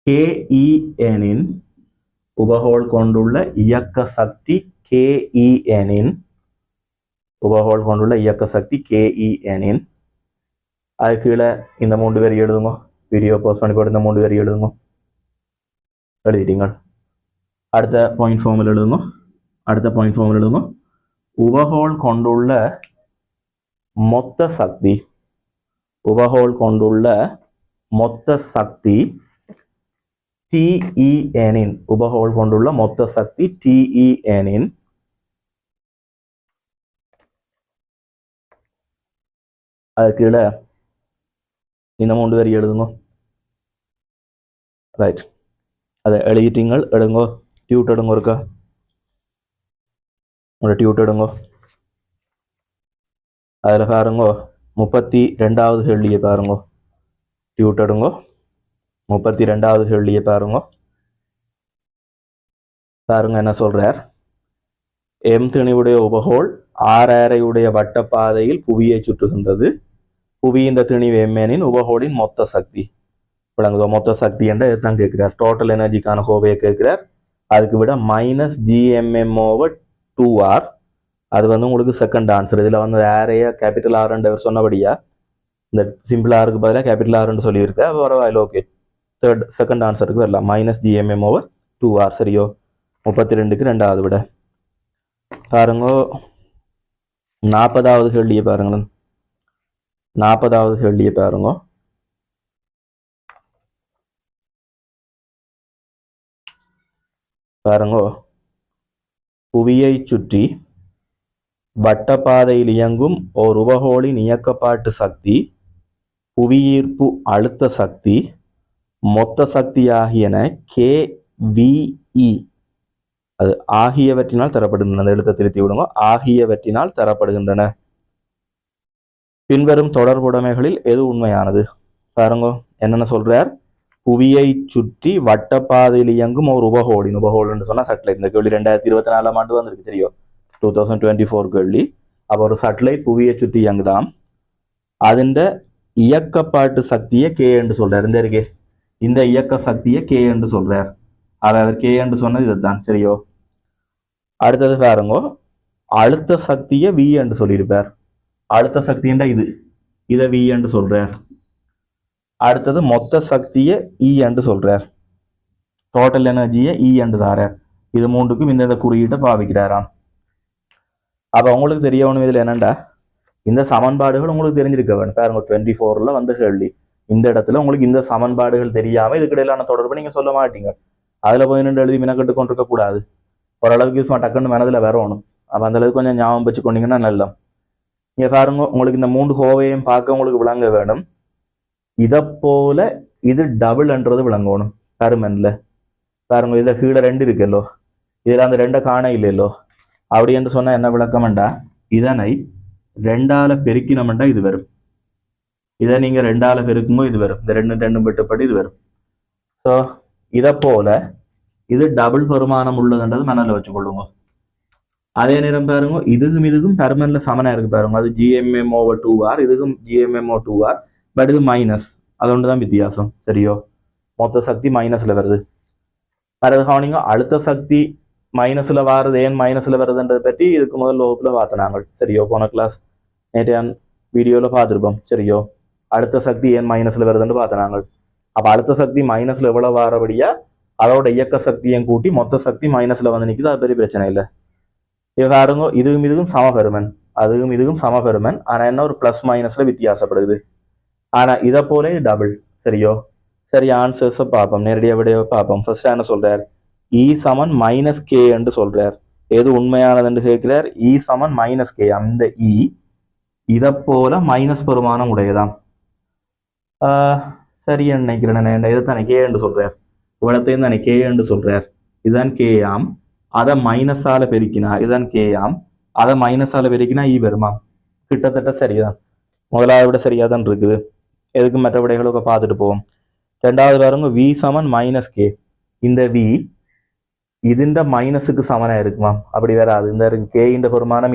KEN உபகோள் கொண்டுள்ள இயக்க சக்தி KEN உபகோள் கொண்டுள்ள இயக்க சக்தி KEN. அது கீழே இந்த 3 வரி எழுதுங்க. வீடியோ போஸ்ட் பண்ணி போட்டு இந்த 3 வரி எழுதுங்க. எழுதிட்டீங்க. அடுத்த பாயிண்ட் ஃபார்ம்ல எழுதுங்க. உபகோள் கொண்டுள்ள மொத்த சக்தி, உபகோள் கொண்டுள்ள மொத்த சக்தி TEN உபகோள் கொண்டுள்ள மொத்த சக்தி TEN. அது கீழே இந்த 3 வரி எழுதுங்க. ரைட். அதை எழுதிட்டீங்க. எடுங்கோ. டியூட் எடுங்க. இருக்கா டியூட் எடுங்கோ. அதில் பாருங்கோ 32வது கேள்வியை பாருங்கோ. டியூட் எடுங்கோ. 32வது கேள்வியை பாருங்க என்ன சொல்றார். எம் திணிவுடைய உபகோள் ஆர் ஆரையுடைய வட்டப்பாதையில் புவியை சுற்றுகின்றது. புவியின் திணிவு எம்எனின் உபகோளின் மொத்த சக்தி விளங்குதோ. மொத்த சக்தி என்ற இதுதான் கேட்கிறார். டோட்டல் எனர்ஜிக்கான கோவையை கேட்கிறார். அதுக்கு விட -GMM/2R. அது உங்களுக்கு செகண்ட் ஆன்சர். இதில் ஆரைய கேபிட்டல் ஆர்ன்னு சொன்னபடியா இந்த சிம்பிள் ஆருக்கு பதிலாக கேபிட்டல் ஆர்ன்னு சொல்லியிருக்கேன். பரவாயில்ல, ஓகே. செகண்ட் ஆன்சருக்கு வரலாம். -GMM/2R. சரியோ? 32க்கு 2வது விட பாருங்க. 40வது கேள்வியை பாருங்களேன். 40வது கேள்வியை பாருங்க. பாருங்கோ, புவியை சுற்றி வட்டப்பாதையில் இயங்கும் ஓர் உபகோளின் இயக்கப்பாட்டு சக்தி, புவியீர்ப்பு அழுத்த சக்தி, மொத்த சக்தி ஆகியன KVE அது ஆகியவற்றினால் தரப்படுகின்றன. அந்த எழுத்தை திருத்தி விடுங்க. ஆகியவற்றினால் தரப்படுகின்றன. பின்வரும் தொடர்புடைமைகளில் எது உண்மையானது? பாருங்க என்னென்ன சொல்றார். புவியை சுற்றி வட்டப்பாதையில் இயங்கும் ஒரு உபகோள்னு சொன்னா சட்டலைட். இந்த கேள்வி 2024 ஆண்டு வந்திருக்கு, தெரியும். 2024 கேள்வி. அப்போ ஒரு சட்டலைட் புவியை சுற்றி இயங்குதாம். அதிண்ட இயக்கப்பாட்டு சக்தியை K என்று சொல்றார். இந்த இருக்கே, இந்த இயக்க சக்தியை K என்று சொல்றார். அவர் K என்று சொன்னது இதுதான், சரியோ? அடுத்தது பாருங்க, அழுத்த சக்தியை V என்று சொல்லியிருப்பார். அழுத்த சக்தின்ற இதை V என்று சொல்றார். அடுத்தது மொத்த சக்தியை E என்று சொல்றார். டோட்டல் எனர்ஜியை E என்று தாரார். இது மூன்றுக்கும் இந்த குறியீட்டை பாவிக்கிறாராம். அப்ப உங்களுக்கு தெரியணும் இதுல என்னண்டா, இந்த சமன்பாடுகள் உங்களுக்கு தெரிஞ்சிருக்க வேணும். பாருங்க 24ல வந்த கேள்வி. இந்த இடத்துல உங்களுக்கு இந்த சமன்பாடுகள் தெரியாம இதுக்கு இடையிலான தொடர்பு நீங்க சொல்ல மாட்டீங்க. அதுல போய் நின்று எழுதி மினக்கட்டு கொண்டிருக்க கூடாது. ஓரளவுக்கு சும்மா டக்குன்னு மனதில் வரணும். அப்ப அந்த அளவுக்கு கொஞ்சம் ஞாபகம் வச்சு கொண்டீங்கன்னா நல்லா. இங்க பாருங்க, உங்களுக்கு இந்த 3 கோவையும் பார்க்க உங்களுக்கு விளங்க வேணும். இதை போல இது டபுள்ன்றது விளங்கணும். பருமன்ல பாருங்க, இதுல கீழே 2 இருக்குல்லோ, இதுல அந்த 2 காண இல்லையோ. அப்படி என்று சொன்னா என்ன விளக்கம்ண்டா, இதனை 2ஆல பெருக்கினோம்டா இது வரும். இதை நீங்க 2ஆல பெருக்கும்போது இது வரும். இந்த 2 பெட்டுப்படி இது வரும். ஸோ இதை போல இது டபுள் பெருமானம் உள்ளதுன்றது மனதில் வச்சுக்கொள்ளுங்க. அதே நேரம் பாருங்க, இதுக்கும் பருமன்ல சமனா இருக்கு பாருங்க. அது GMM/2R, இதுக்கும் GMM/2R. பட் இது மைனஸ். அது ஒன்றுதான் வித்தியாசம், சரியோ? மொத்த சக்தி மைனஸ்ல வருது. வேறது கவனிங்க, அழுத்த சக்தி மைனஸ்ல வாரது ஏன் மைனஸ்ல வருதுன்றதை பற்றி இதுக்கு முதல் வகுப்புல பார்த்தனாங்க, சரியோ? போன கிளாஸ் நேற்றைய வீடியோல பார்த்துருப்போம், சரியோ? அழுத்த சக்தி ஏன் மைனஸ்ல வருதுன்னு பார்த்தனாங்க. அப்ப அழுத்த சக்தி மைனஸ்ல எவ்வளவு வாரபடியா அதோட இயக்க சக்தியும் கூட்டி மொத்த சக்தி மைனஸ்ல வந்து நிற்குது. அது பெரிய பிரச்சனை இல்லை. இது பாருங்க, இதுக்கும் சமபெருமன், இதுக்கும் சமபெருமன். ஆனா என்ன, ஒரு பிளஸ் மைனஸ்ல வித்தியாசப்படுது. ஆனா இதை போல டபுள், சரியோ? சரி, ஆன்சர்ஸை பார்ப்போம், நேரடியாக விடையை பார்ப்போம். ஃபர்ஸ்ட் என்ன சொல்றார்? E = -K என்று சொல்றார். எது உண்மையானது என்று கேட்கிறார். E = -K. அந்த E இதை போல மைனஸ் பெருமானம் உடையதாம். சரி நினைக்கிறேன். இதைத்தானே K என்று சொல்றார். இவ்வளத்தையும் தானே K என்று சொல்றார். இதுதான் K ஆம். அதை மைனஸால பெருக்கினா இதுதான் K ஆம். அதை மைனஸால பெருக்கினா E வருமா? கிட்டத்தட்ட சரிதான். முதலாவது விட சரியா தான் இருக்குது. எதுக்கு மற்ற விடைகளுக்கு பார்த்துட்டு போவோம். 2வது பாருங்க, V = -K. இந்த V இதுண்ட மைனஸுக்கு சமனா இருக்குமா? அப்படி வராது. இந்த K இந்த பெருமானம்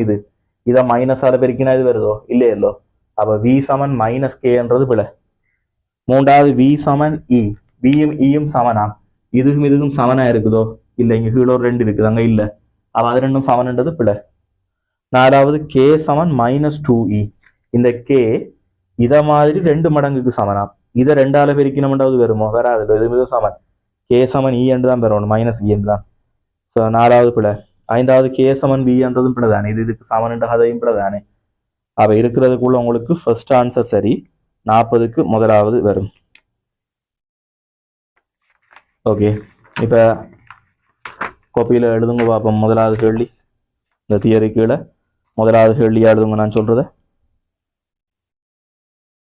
இதை மைனஸால பெருக்கினா இது வருதோ இல்லையல்லோ. அப்ப V = -K பிழை. 3வது V E. Vயும் Eயும் சமனா? இதுக்கும் சமனா இருக்குதோ இல்லை. இங்க கீழே 2 இருக்குது, அங்க இல்ல. அப்ப அது ரெண்டும் சமன்ன்றது பிழை. 4வது K = -2E. இந்த K இத மாதிரி 2 மடங்குக்கு சமனா? இதை 2ஆல பெருக்கினோம்ன்றது வருமோ? வராது. இது சமன். K E என்று தான் பெறணும், -E என்று தான். ஸோ 4வது பிழை. 5வது K V என்றதும் பிழை தானே. இதுக்கு சமன்ன்ற கதையும் பிழை தானே. அப்ப இருக்கிறதுக்குள்ள உங்களுக்கு ஃபர்ஸ்ட் ஆன்சர் சரி. 40க்கு முதலாவது வரும். ஓகே, இப்ப கோப்பியில எழுதுங்க பார்ப்போம். முதலாவது கேள்வி, இந்த தியரி கீழே முதலாவது கேள்வியா எழுதுங்க. நான் சொல்றத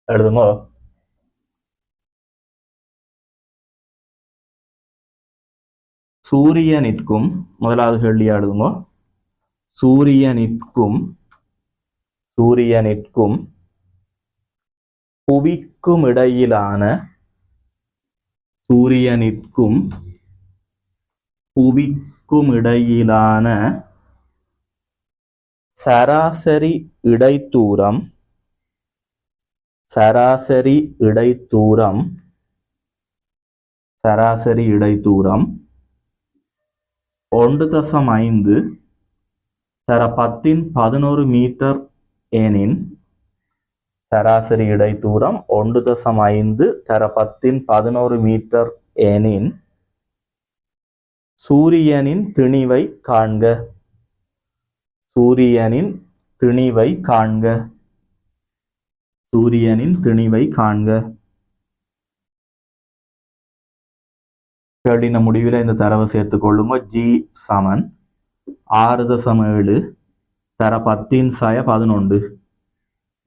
எழுதுங்க. சூரியனிற்கும் முதலாவது கேள்வியா எழுதுங்க. சூரியனிற்கும் புவிக்கும் இடையிலான சராசரி இடைத்தூரம் சராசரி இடைத்தூரம் 1.5 தர 10 மீட்டர் எனின் சராசரி இடைத்தூரம் 1.5 தர 10 மீட்டர் எனின் சூரியனின் திணிவை காண்க. சூரியனின் திணிவை காண்க. சூரியனின் திணிவை காண்க. கேள்வின முடிவில் இந்த தரவை சேர்த்துக் கொள்ளுங்க. ஜி சமன் 6.7 தர 10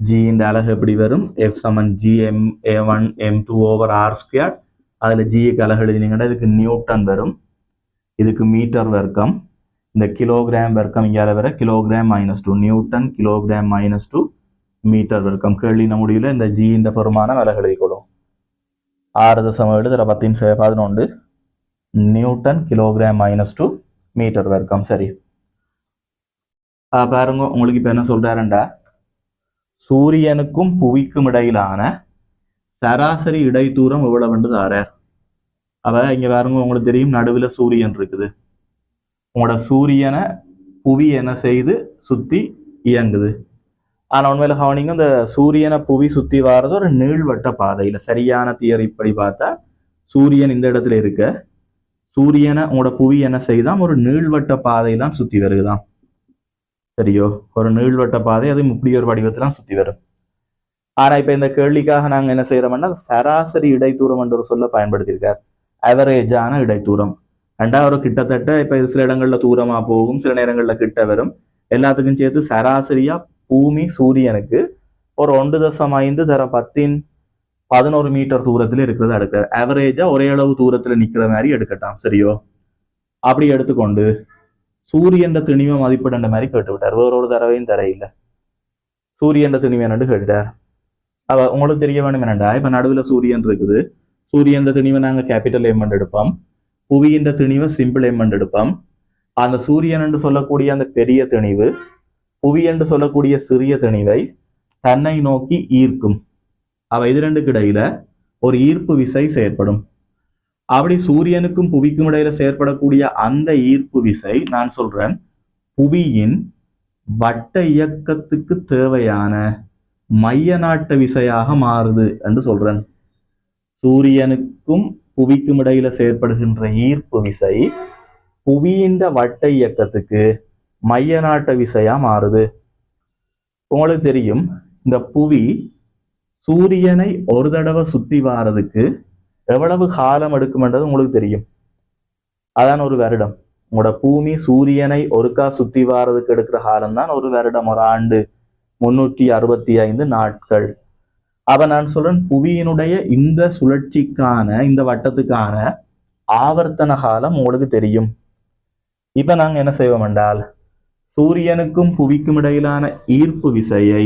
ஜியின் அலகு எப்படி வரும்? எஃப் சமன் G m1 m2 over R square. அதில் ஜிக்கு அலகு எழுதினீங்கன்னா இதுக்கு நியூட்டன் வரும், இதுக்கு மீட்டர் வர்க்கம், இந்த கிலோகிராம் வர்க்கம் இங்கே வர கிலோகிராம் -2 நியூட்டன் கிலோகிராம் -2 மீட்டர் வர்க்கம். கேள்வின முடிவில் இந்த ஜி இந்த பெருமானம் அலகு எழுதிக்கொள்ளும். 6.7 தர 10 நியூட்டன் கிலோகிராம் -2 மீட்டர் வர்க்கம். சரி, பாருங்க உங்களுக்கு இப்ப என்ன சொல்றாருண்டா, சூரியனுக்கும் புவிக்கும் இடையிலான சராசரி இடைத்தூரம் எவ்வளவுன்றது ஆறார். அவ இங்க பாருங்க, உங்களுக்கு தெரியும் நடுவில் சூரியன் இருக்குது. உங்களோட சூரியனை புவி என்ன செய்து சுத்தி இயங்குது. ஆனா உண்மையில கவனிங்க, இந்த சூரியனை புவி சுத்தி வாரது ஒரு நீள்வட்ட பாதையில. சரியான தியரி இப்படி பார்த்தா சூரியன் இந்த இடத்துல இருக்க, சூரியனை உங்களோட புவி என்ன செய்தான் ஒரு நீள்வட்ட பாதையெல்லாம் சுத்தி வருகுதான். சரியோ, ஒரு நீள்வட்ட பாதை, அது இப்படி ஒரு வடிவத்திலாம் சுத்தி வரும். ஆனா இப்ப இந்த கேள்விக்காக நாங்க என்ன செய்யறோம்னா சராசரி இடைத்தூரம் என்ற ஒரு சொல்ல பயன்படுத்தியிருக்கார். அவரேஜான இடைத்தூரம். ரெண்டாவது கிட்டத்தட்ட இப்ப சில இடங்கள்ல தூரமா போகும், சில நேரங்கள்ல கிட்ட வரும். எல்லாத்துக்கும் சேர்த்து சராசரியா பூமி சூரியனுக்கு ஒரு 1.5 தர 10 மீட்டர் தூரத்துல இருக்கிறது எடுக்க. அவரேஜா ஒரே அளவு தூரத்துல நிக்கிற மாதிரி எடுக்கட்டாம். சரியோ, அப்படி எடுத்துக்கொண்டு சூரியன் திணிவை மதிப்பிடுற மாதிரி கேட்டுவிட்டார். வேறொரு தடவையும் தர இல்லை. சூரியன் திணிவு என்னன்னு கேட்டுட்டார். அவ உங்களுக்கு தெரிய வேணும் என்னண்டா, இப்ப நடுவில் சூரியன் இருக்குது. சூரியன் திணிவை நாங்க கேபிட்டல் எம்மெண்ட் எடுப்போம், புவியின் திணிவை சிம்பிள் எம்மெண்ட் எடுப்போம். அந்த சூரியன் என்று சொல்லக்கூடிய அந்த பெரிய திணிவு புவி என்று சொல்லக்கூடிய சிறிய திணிவை தன்னை நோக்கி ஈர்க்கும். அவ இது ரெண்டுக்கு இடையில ஒரு ஈர்ப்பு விசை செயற்படும். அப்படி சூரியனுக்கும் புவிக்கும் இடையில செயற்படக்கூடிய அந்த ஈர்ப்பு விசை நான் சொல்றேன் புவியின் வட்ட இயக்கத்துக்கு தேவையான மைய நாட்ட விசையாக மாறுது என்று சொல்றேன். சூரியனுக்கும் புவிக்கும் இடையில செயற்படுகின்ற ஈர்ப்பு விசை புவியின் வட்ட இயக்கத்துக்கு மைய நாட்ட விசையா மாறுது. உங்களுக்கு தெரியும், இந்த புவி சூரியனை ஒரு தடவை சுத்தி வாரதுக்கு எவ்வளவு காலம் எடுக்கும்ன்றது உங்களுக்கு தெரியும். அதான் ஒரு வருடம். உங்களோட பூமி சூரியனை ஒருக்கா சுத்தி வாரதுக்கு எடுக்கிற காலம் தான் ஒரு வருடம், ஒரு ஆண்டு, 365 நாட்கள். அப்ப நான் சொல்றேன் புவியினுடைய இந்த சுழற்சிக்கான இந்த வட்டத்துக்கான ஆவர்த்தன காலம் உங்களுக்கு தெரியும். இப்ப நாங்க என்ன செய்வோம் என்றால் சூரியனுக்கும் புவிக்கும் இடையிலான ஈர்ப்பு விசையை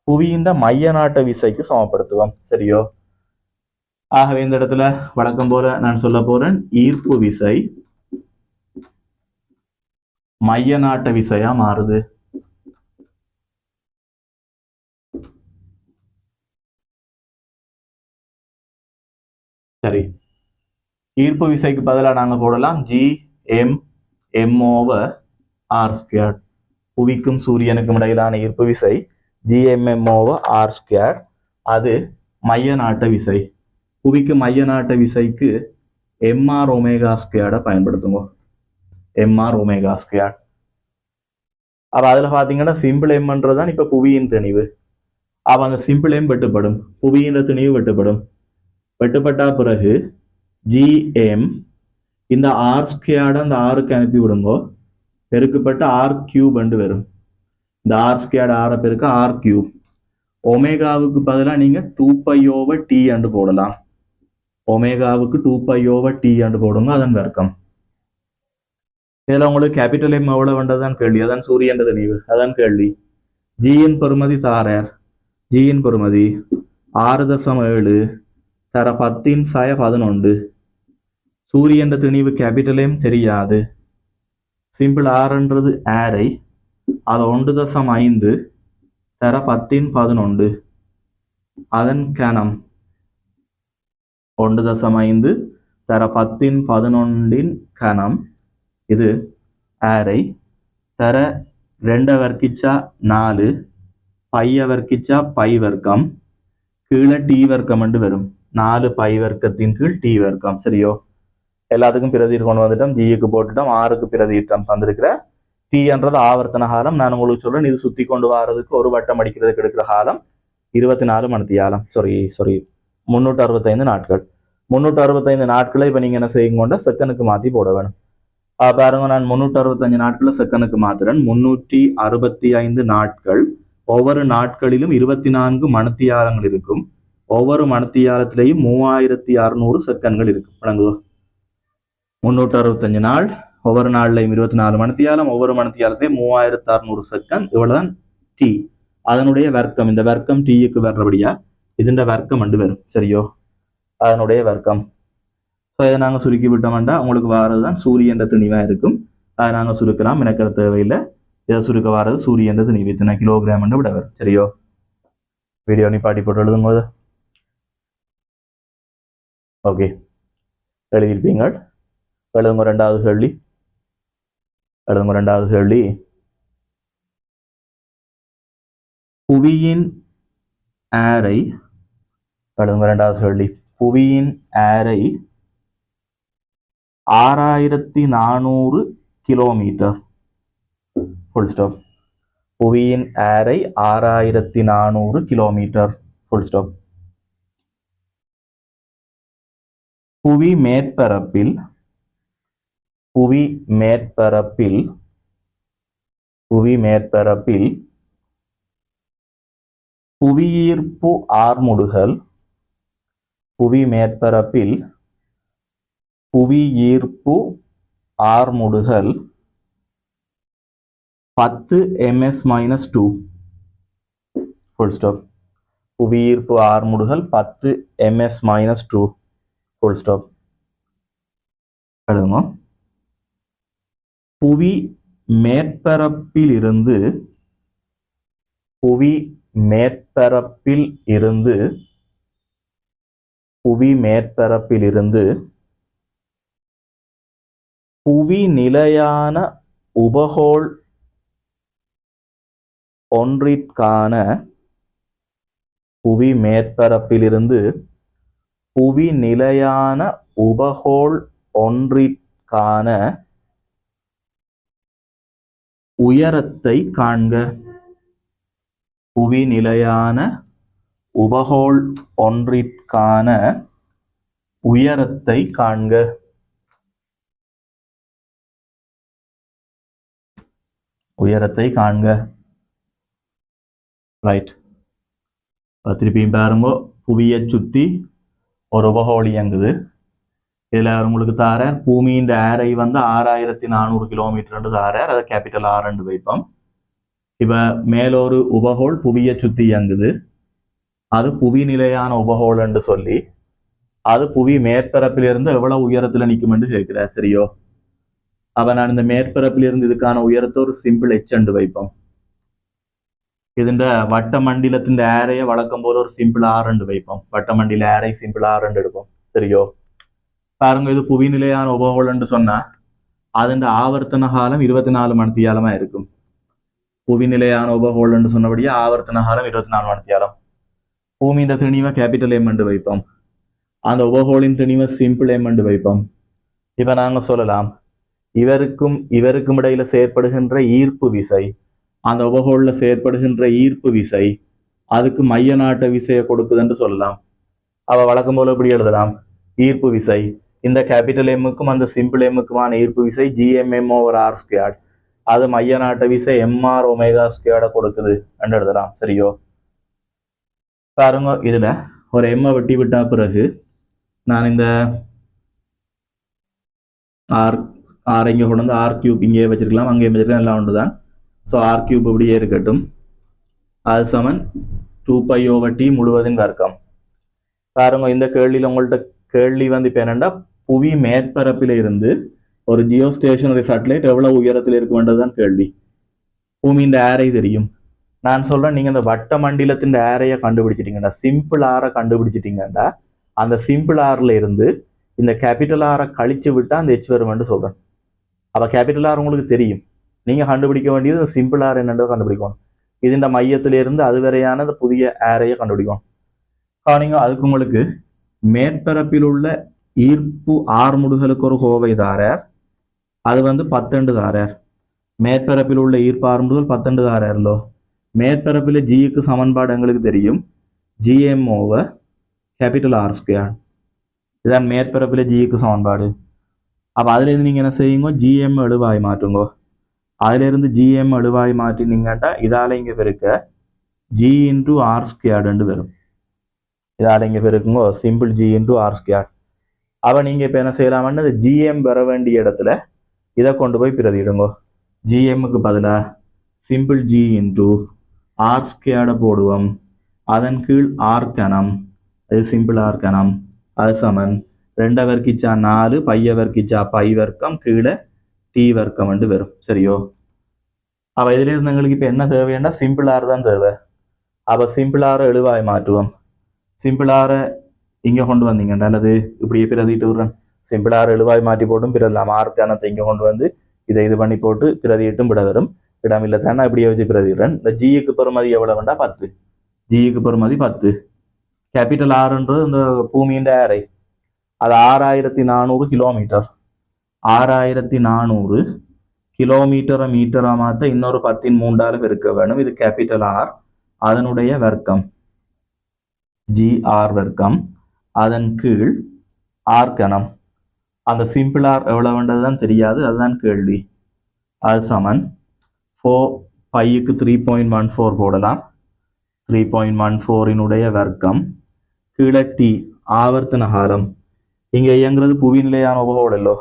புவியின் மைய நாட்ட விசைக்கு சமப்படுத்துவோம். சரியோ, ஆகவே இந்த இடத்துல வழக்கம் போல நான் சொல்ல போறேன் ஈர்ப்பு விசை மைய நாட்ட விசையா மாறுது. சரி, ஈர்ப்பு விசைக்கு பதிலாக நாங்க போடலாம் Gm/m/r². புவிக்கும் சூரியனுக்கும் இடையிலான ஈர்ப்பு விசை Gm/m/r². அது மைய நாட்ட விசை. புவிக்கு மைய நாட்ட விசைக்கு mr⍵² பயன்படுத்துங்க. mr⍵². அப்ப அதுல பாத்தீங்கன்னா சிம்பிள் எம்ன்றதுதான் இப்ப புவியின் திணிவு. அப்ப அந்த சிம்பிள் எம் வெட்டுப்படும், புவியின் திணிவு வெட்டுப்படும். வெட்டுப்பட்டா பிறகு Gm இந்த r² அந்த ஆருக்கு அனுப்பி விடுங்கோ, பெருக்கப்பட்ட r³ வரும். இந்த r² ஆர பெருக்க r³. ஒமேகாவுக்கு பதிலாக நீங்க 2π/t என்று போடலாம். ஒமேகாவுக்கு 2π/t என்று போடுங்க, அதன் வர்க்கம். இதுல உங்களுக்கு கேபிட்டல் எம் எவ்வளவு வேண்டதான் கேள்வி. அதான் சூரியன் திணிவு, அதான் கேள்வி. ஜியின் பெறுமதி தாரார். ஜியின் பெறுமதி 6.7 தர 10⁻11. சூரியன் திணிவு கேபிட்டல் எம் தெரியாது. சிம்பிள் ஆர்ன்றது ஆரை, அது 1.5 தர 10^11 அதன் கணம் 1.5 தர 10^11 கணம் இது ஆரை தர 2 வர்க்கிச்சா 4 பைய வர்க்கிச்சா பை வர்க்கம் கீழே டி வர்க்கம் வரும் 4 பை வர்க்கத்தின் கீழ் டி வர்க்கம் சரியோ எல்லாத்துக்கும் பிரதிட்டு கொண்டு வந்துட்டோம் ஜிக்கு போட்டுட்டோம் ஆறுக்கு பிரதிட்டம் தந்திருக்கிற டி என்றது ஆவர்த்தன காலம் நான் உங்களுக்கு சொல்றேன் இது சுத்தி கொண்டு வர்றதுக்கு ஒரு வட்டம் அடிக்கிறதுக்கு எடுக்கிற காலம் 24 மணித்தியாலம் சாரி 365 நாட்கள் 365 நாட்களை இப்ப நீங்க என்ன செய்யுங்க செகண்டுக்கு மாத்தி போட வேணும் பாருங்க நான் 365 நாட்களை செகண்டுக்கு மாத்துறேன் 365 நாட்கள் ஒவ்வொரு நாட்களிலும் 24 மணித்தியாலங்கள் இருக்கும் ஒவ்வொரு மணித்தியாலத்திலையும் 3600 செகண்ட்கள் இருக்கும் வழங்குவோம் 365 நாள் ஒவ்வொரு நாள்லையும் 24 மணித்தியாலம் ஒவ்வொரு மணித்தியாலத்திலையும் 3600 செகண்ட் இவ்வளவுதான் டி அதனுடைய வர்க்கம் இந்த வர்க்கம் டீக்கு வர்றபடியா இதுண்ட வர்க்கம் வரும் சரியோ அதனுடைய வர்க்கம் ஸோ இதை நாங்கள் சுருக்கி விட்டோம்னா உங்களுக்கு வாரதுதான் சூரியன்ற திணிவா இருக்கும் அதை நாங்கள் சுருக்கலாம் எனக்கு தேவையில்லை இதை சுருக்க வாரது சூரியன்ற திணிவு இத்தனை கிலோகிராம் விட வரும் சரியோ வீடியோ நீ பாட்டி போட்டு எழுதும் போது ஓகே எழுதியிருப்பீங்க எழுதுங்க ரெண்டாவது கேள்வி புவியின் ஆரை எழுதுங்க ரெண்டாவது கேள்வி புவியின் ஆரை 6400 கிலோமீட்டர் ஃபுல் ஸ்டாப் புவியின் ஆரை 6400 கிலோமீட்டர் ஃபுல் ஸ்டாப் புவி மேற்பரப்பில் புவியீர்ப்பு ஆர்முடுகள் 10 ms-2 full stop புவியீர்ப்பு ஆர்முடுகள் 10 ms-2 full stop எழுதுங்க புவி மேற்பரப்பில் இருந்து புவி நிலையான உபகோள் ஒன்றிற்கான உயரத்தை காண்க ரைட் திருப்பியும் பாருங்க புவியை சுத்தி ஒரு உபகோள் இயங்குது இதுல உங்களுக்கு தாரார் பூமியின் ஆரை 6400 கிலோமீட்டர் தாரார் அதை கேபிட்டல் ஆர் வைப்போம் இப்ப மேலொரு உபகோள் புவியை சுத்தி இயங்குது அது புவி நிலையான உபகோள் என்று சொல்லி அது புவி மேற்பரப்பிலிருந்து எவ்வளவு உயரத்துல நிற்கும் என்று கேட்கிறார் சரியோ அப்ப நான் இந்த மேற்பரப்பிலிருந்து இதுக்கான உயரத்தை ஒரு சிம்பிள் எச் வைப்போம் ഇതിന്റെ വട്ടമണ്ഡലത്തിന്റെ ആരയെ വളക്കം പോലെ ഒരു സിമ്പിൾ ആർ வைப்போம் வட்டமண்டில ஆரை சிம்பிள் ஆர் எடுப்போம் சரியோ பாருங்க இது புவிநிலையான உபகோள் சொன்னா അതിന്റെ ஆவர்த்தன காலம் 24 மணித்தியாலமா இருக்கும் புவிநிலையான உபகோள் சொன்னபடியே ஆவர்த்தன காலம் 24 மணித்தியாலம் பூமியின் திணிவை கேபிட்டல் எம் வைப்போம் அந்த உபகோளின் திணிவை சிம்பிள் எம் வைப்போம் இப்ப நாங்க சொல்லலாம் இவருக்கும் இடையில செயற்படுகின்ற ஈர்ப்பு விசை அந்த உபகோள்ல செயற்படுகின்ற ஈர்ப்பு விசை அதுக்கு மைய நாட்ட விசையை கொடுக்குதுன்னு சொல்லலாம் அவ வழக்கம் போல எப்படி எழுதலாம் ஈர்ப்பு விசை இந்த கேபிட்டல் எம்முக்கும் அந்த சிம்பிள் எம்முக்குமான ஈர்ப்பு விசை GMM/r². அது மைய நாட்ட விசை MR⍵² கொடுக்குது என்று எழுதலாம் சரியோ பாருங்க இதுல ஒரு எம்மை வெட்டி விட்டா பிறகு நான் இந்த ஆர் இங்கே கொண்டு வந்து R³ இங்கே வச்சிருக்கலாம் அங்கே வச்சிருக்கலாம் எல்லாம் ஒன்றுதான் ஸோ R³ இப்படியே இருக்கட்டும் அது சமன் 2π/T முழுவதின் வர்க்கம் பாருங்க இந்த கேள்வியில் உங்கள்கிட்ட கேள்வி இப்போ என்னன்னா புவி மேற்பரப்பில் இருந்து ஒரு ஜியோ ஸ்டேஷனரி சேட்டலைட் எவ்வளவு உயரத்தில் இருக்க வேண்டதுதான் கேள்வி பூமியின் ஏரை தெரியும். நான் சொல்றேன், நீங்க இந்த வட்ட மண்டலத்தின் ஏரையை கண்டுபிடிச்சிட்டீங்கடா, சிம்பிள் ஆரை கண்டுபிடிச்சிட்டீங்கடா, அந்த சிம்பிள் ஆர்ல இருந்து இந்த கேபிட்டல் ஆரை கழிச்சு விட்டா அந்த எச் வருமென்று சொல்றேன். அப்ப கேபிட்டல் ஆர் உங்களுக்கு தெரியும். நீங்க கண்டுபிடிக்க வேண்டியது சிம்பிள் ஆர் என்னன்றது கண்டுபிடிக்கணும். இதுஇந்த மையத்திலிருந்து அது வரையான அந்த புதிய ஏரையை கண்டுபிடிக்கணும். கவனிங்க, அதுக்கு உங்களுக்கு மேற்பரப்பில் உள்ள ஈர்ப்பு ஆர்முடுகளுக்கு ஒரு கோவை தாரார். அது 10 தாரார். மேற்பரப்பில் உள்ள ஈர்ப்பு ஆர்முடுகள் 10 தாரார்லோ. மேற்பரப்பில் ஜிக்கு சமன்பாடு எங்களுக்கு தெரியும், GM over capital R square. இதான் மேற்பரப்பில் ஜிக்கு சமன்பாடு. அப்போ அதுலேருந்து நீங்கள் என்ன செய்யுங்க, ஜிஎம் எழுவாய் மாற்றுங்கோ. அதுலேருந்து ஜிஎம் எழுவாய் மாற்றினீங்கட்டா இதால் இங்கே பெருக்க ஜி இன்டூ ஆர் ஸ்கொயர்டு வரும். இதால் இங்கே பெருக்குங்கோ simple G into R square. அப்போ நீங்கள் இப்போ என்ன செய்யலாமன்னு ஜிஎம் வர வேண்டிய இடத்துல இதை கொண்டு போய் பிரதிடுங்கோ. ஜிஎம்முக்கு பதிலாக சிம்பிள் ஜி இன்டூ ஆர் ஸ்கொயர்டை போடுவோம். அதன் கீழ் ஆர் கணம், அது சிம்பிள் ஆர் கணம், அது சமன் 2 வர்க்கிச்சா 4, பைய வர்க்கிச்சா பை வர்க்கம், கீழே டி வர்க்கம் வரும். சரியோ? அப்போ இதுல இருந்து எங்களுக்கு இப்போ என்ன தேவைன்னா சிம்பிள் ஆர் தான் தேவை. அப்போ சிம்பிள் ஆரை எழுவாய் மாற்றுவோம். சிம்பிள் ஆரை இங்கே கொண்டு வந்தீங்கண்டா, அல்லது இப்படியே பிரதிட்டு விடுறேன். சிம்பிள் ஆர் எழுவாய் மாற்றி போட்டும் பிரதலாம். ஆர் கணத்தை இங்கே கொண்டு வந்து இதை இது பண்ணி போட்டு பிரதியிட்டும் விட வரும். இடம் இல்லை தானே, இப்படியே வச்சு பிரதிடுறேன். இந்த ஜிக்கு பெறுமதி எவ்வளோ வேண்டா 10. ஜிக்கு பெறுமதி 10. கேபிட்டல் ஆறுன்றது இந்த பூமியின் ஏரை, அது 6400 கிலோமீட்டர். 6400 கிலோமீட்டரை மீட்டரா மாற்ற இன்னொரு 10 பெருக்க வேணும். இது கேபிட்டல் ஆர், அதனுடைய வர்க்கம் ஜி ஆர் வர்க்கம், அதன் கீழ் ஆர் கணம். அந்த சிம்பிள் ஆர் எவ்வளவுன்றதுதான் தெரியாது, அதுதான் கேள்வி. அது சமன் 4 பைக்கு 3.14 போடலாம். 3.14 வர்க்கம் கீழே டி ஆவர்த்தன காலம். இங்க இயங்குறது புவி நிலையான உபகோள் இல்லோ.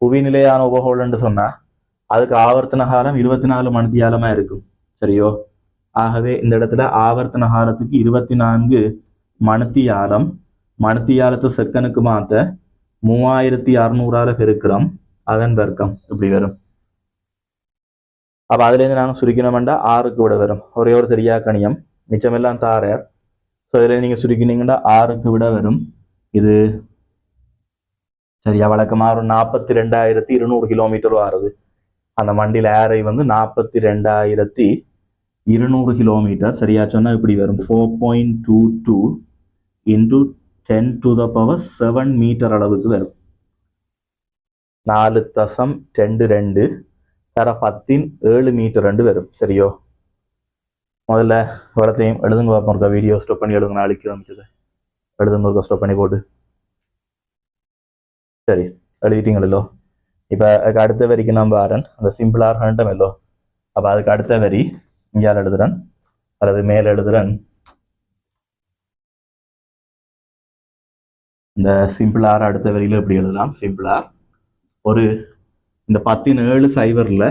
புவி நிலையான உபகோள் என்று சொன்னா அதுக்கு ஆவர்த்தன காலம் 24 மணித்தியாலமா இருக்கும். சரியோ? ஆகவே இந்த இடத்துல ஆவர்த்தன காலத்துக்கு 24 மணித்தியாலம். மணித்தியாலத்தை செகண்டுக்கு மாத்த 3600 பெருக்கிறோம், அதன் வர்க்கம் இப்படி வரும். அப்ப அதுல இருந்து நாங்க சுருக்கணும்டா ஆறுக்கு விட வரும். ஒரே ஒரு சரியா கணியம், மிச்சமெல்லாம் தாரார். ஸோ இதுல நீங்க சுருக்கினீங்கன்னா ஆறுக்கு விட வரும். இது சரியா வழக்கமா ஒரு 42,200 கிலோமீட்டர் ஆறுது. அந்த மண்டியில் ஏரை 42,200 கிலோமீட்டர். சரியா சொன்னா இப்படி வரும் 4.22 இன்டூ 10⁻7 மீட்டர் அளவுக்கு வரும். 4.22 தர 10⁻7 மீட்டர் வரும். சரியோ? முதல்ல வளத்தையும் எழுதுங்க பார்ப்போம். வீடியோ ஸ்டாப் பண்ணி எழுதுங்க. 4 கிலோமீட்டர் எழுதுங்க, ஸ்டாப் பண்ணி போட்டு. சரி, எழுதிட்டீங்களோ? இப்போ அதுக்கு அடுத்த வரிக்கு நான் பாரன் அந்த சிம்பிளாக ஹண்டமல்லோ. அப்போ அதுக்கு அடுத்த வரி இங்கே எழுதுறேன், அல்லது மேலே எழுதுறேன். இந்த சிம்பிளார் அடுத்த வரியில எப்படி எழுதலாம்? சிம்பிளார் ஒரு இந்த 10 சைபரில்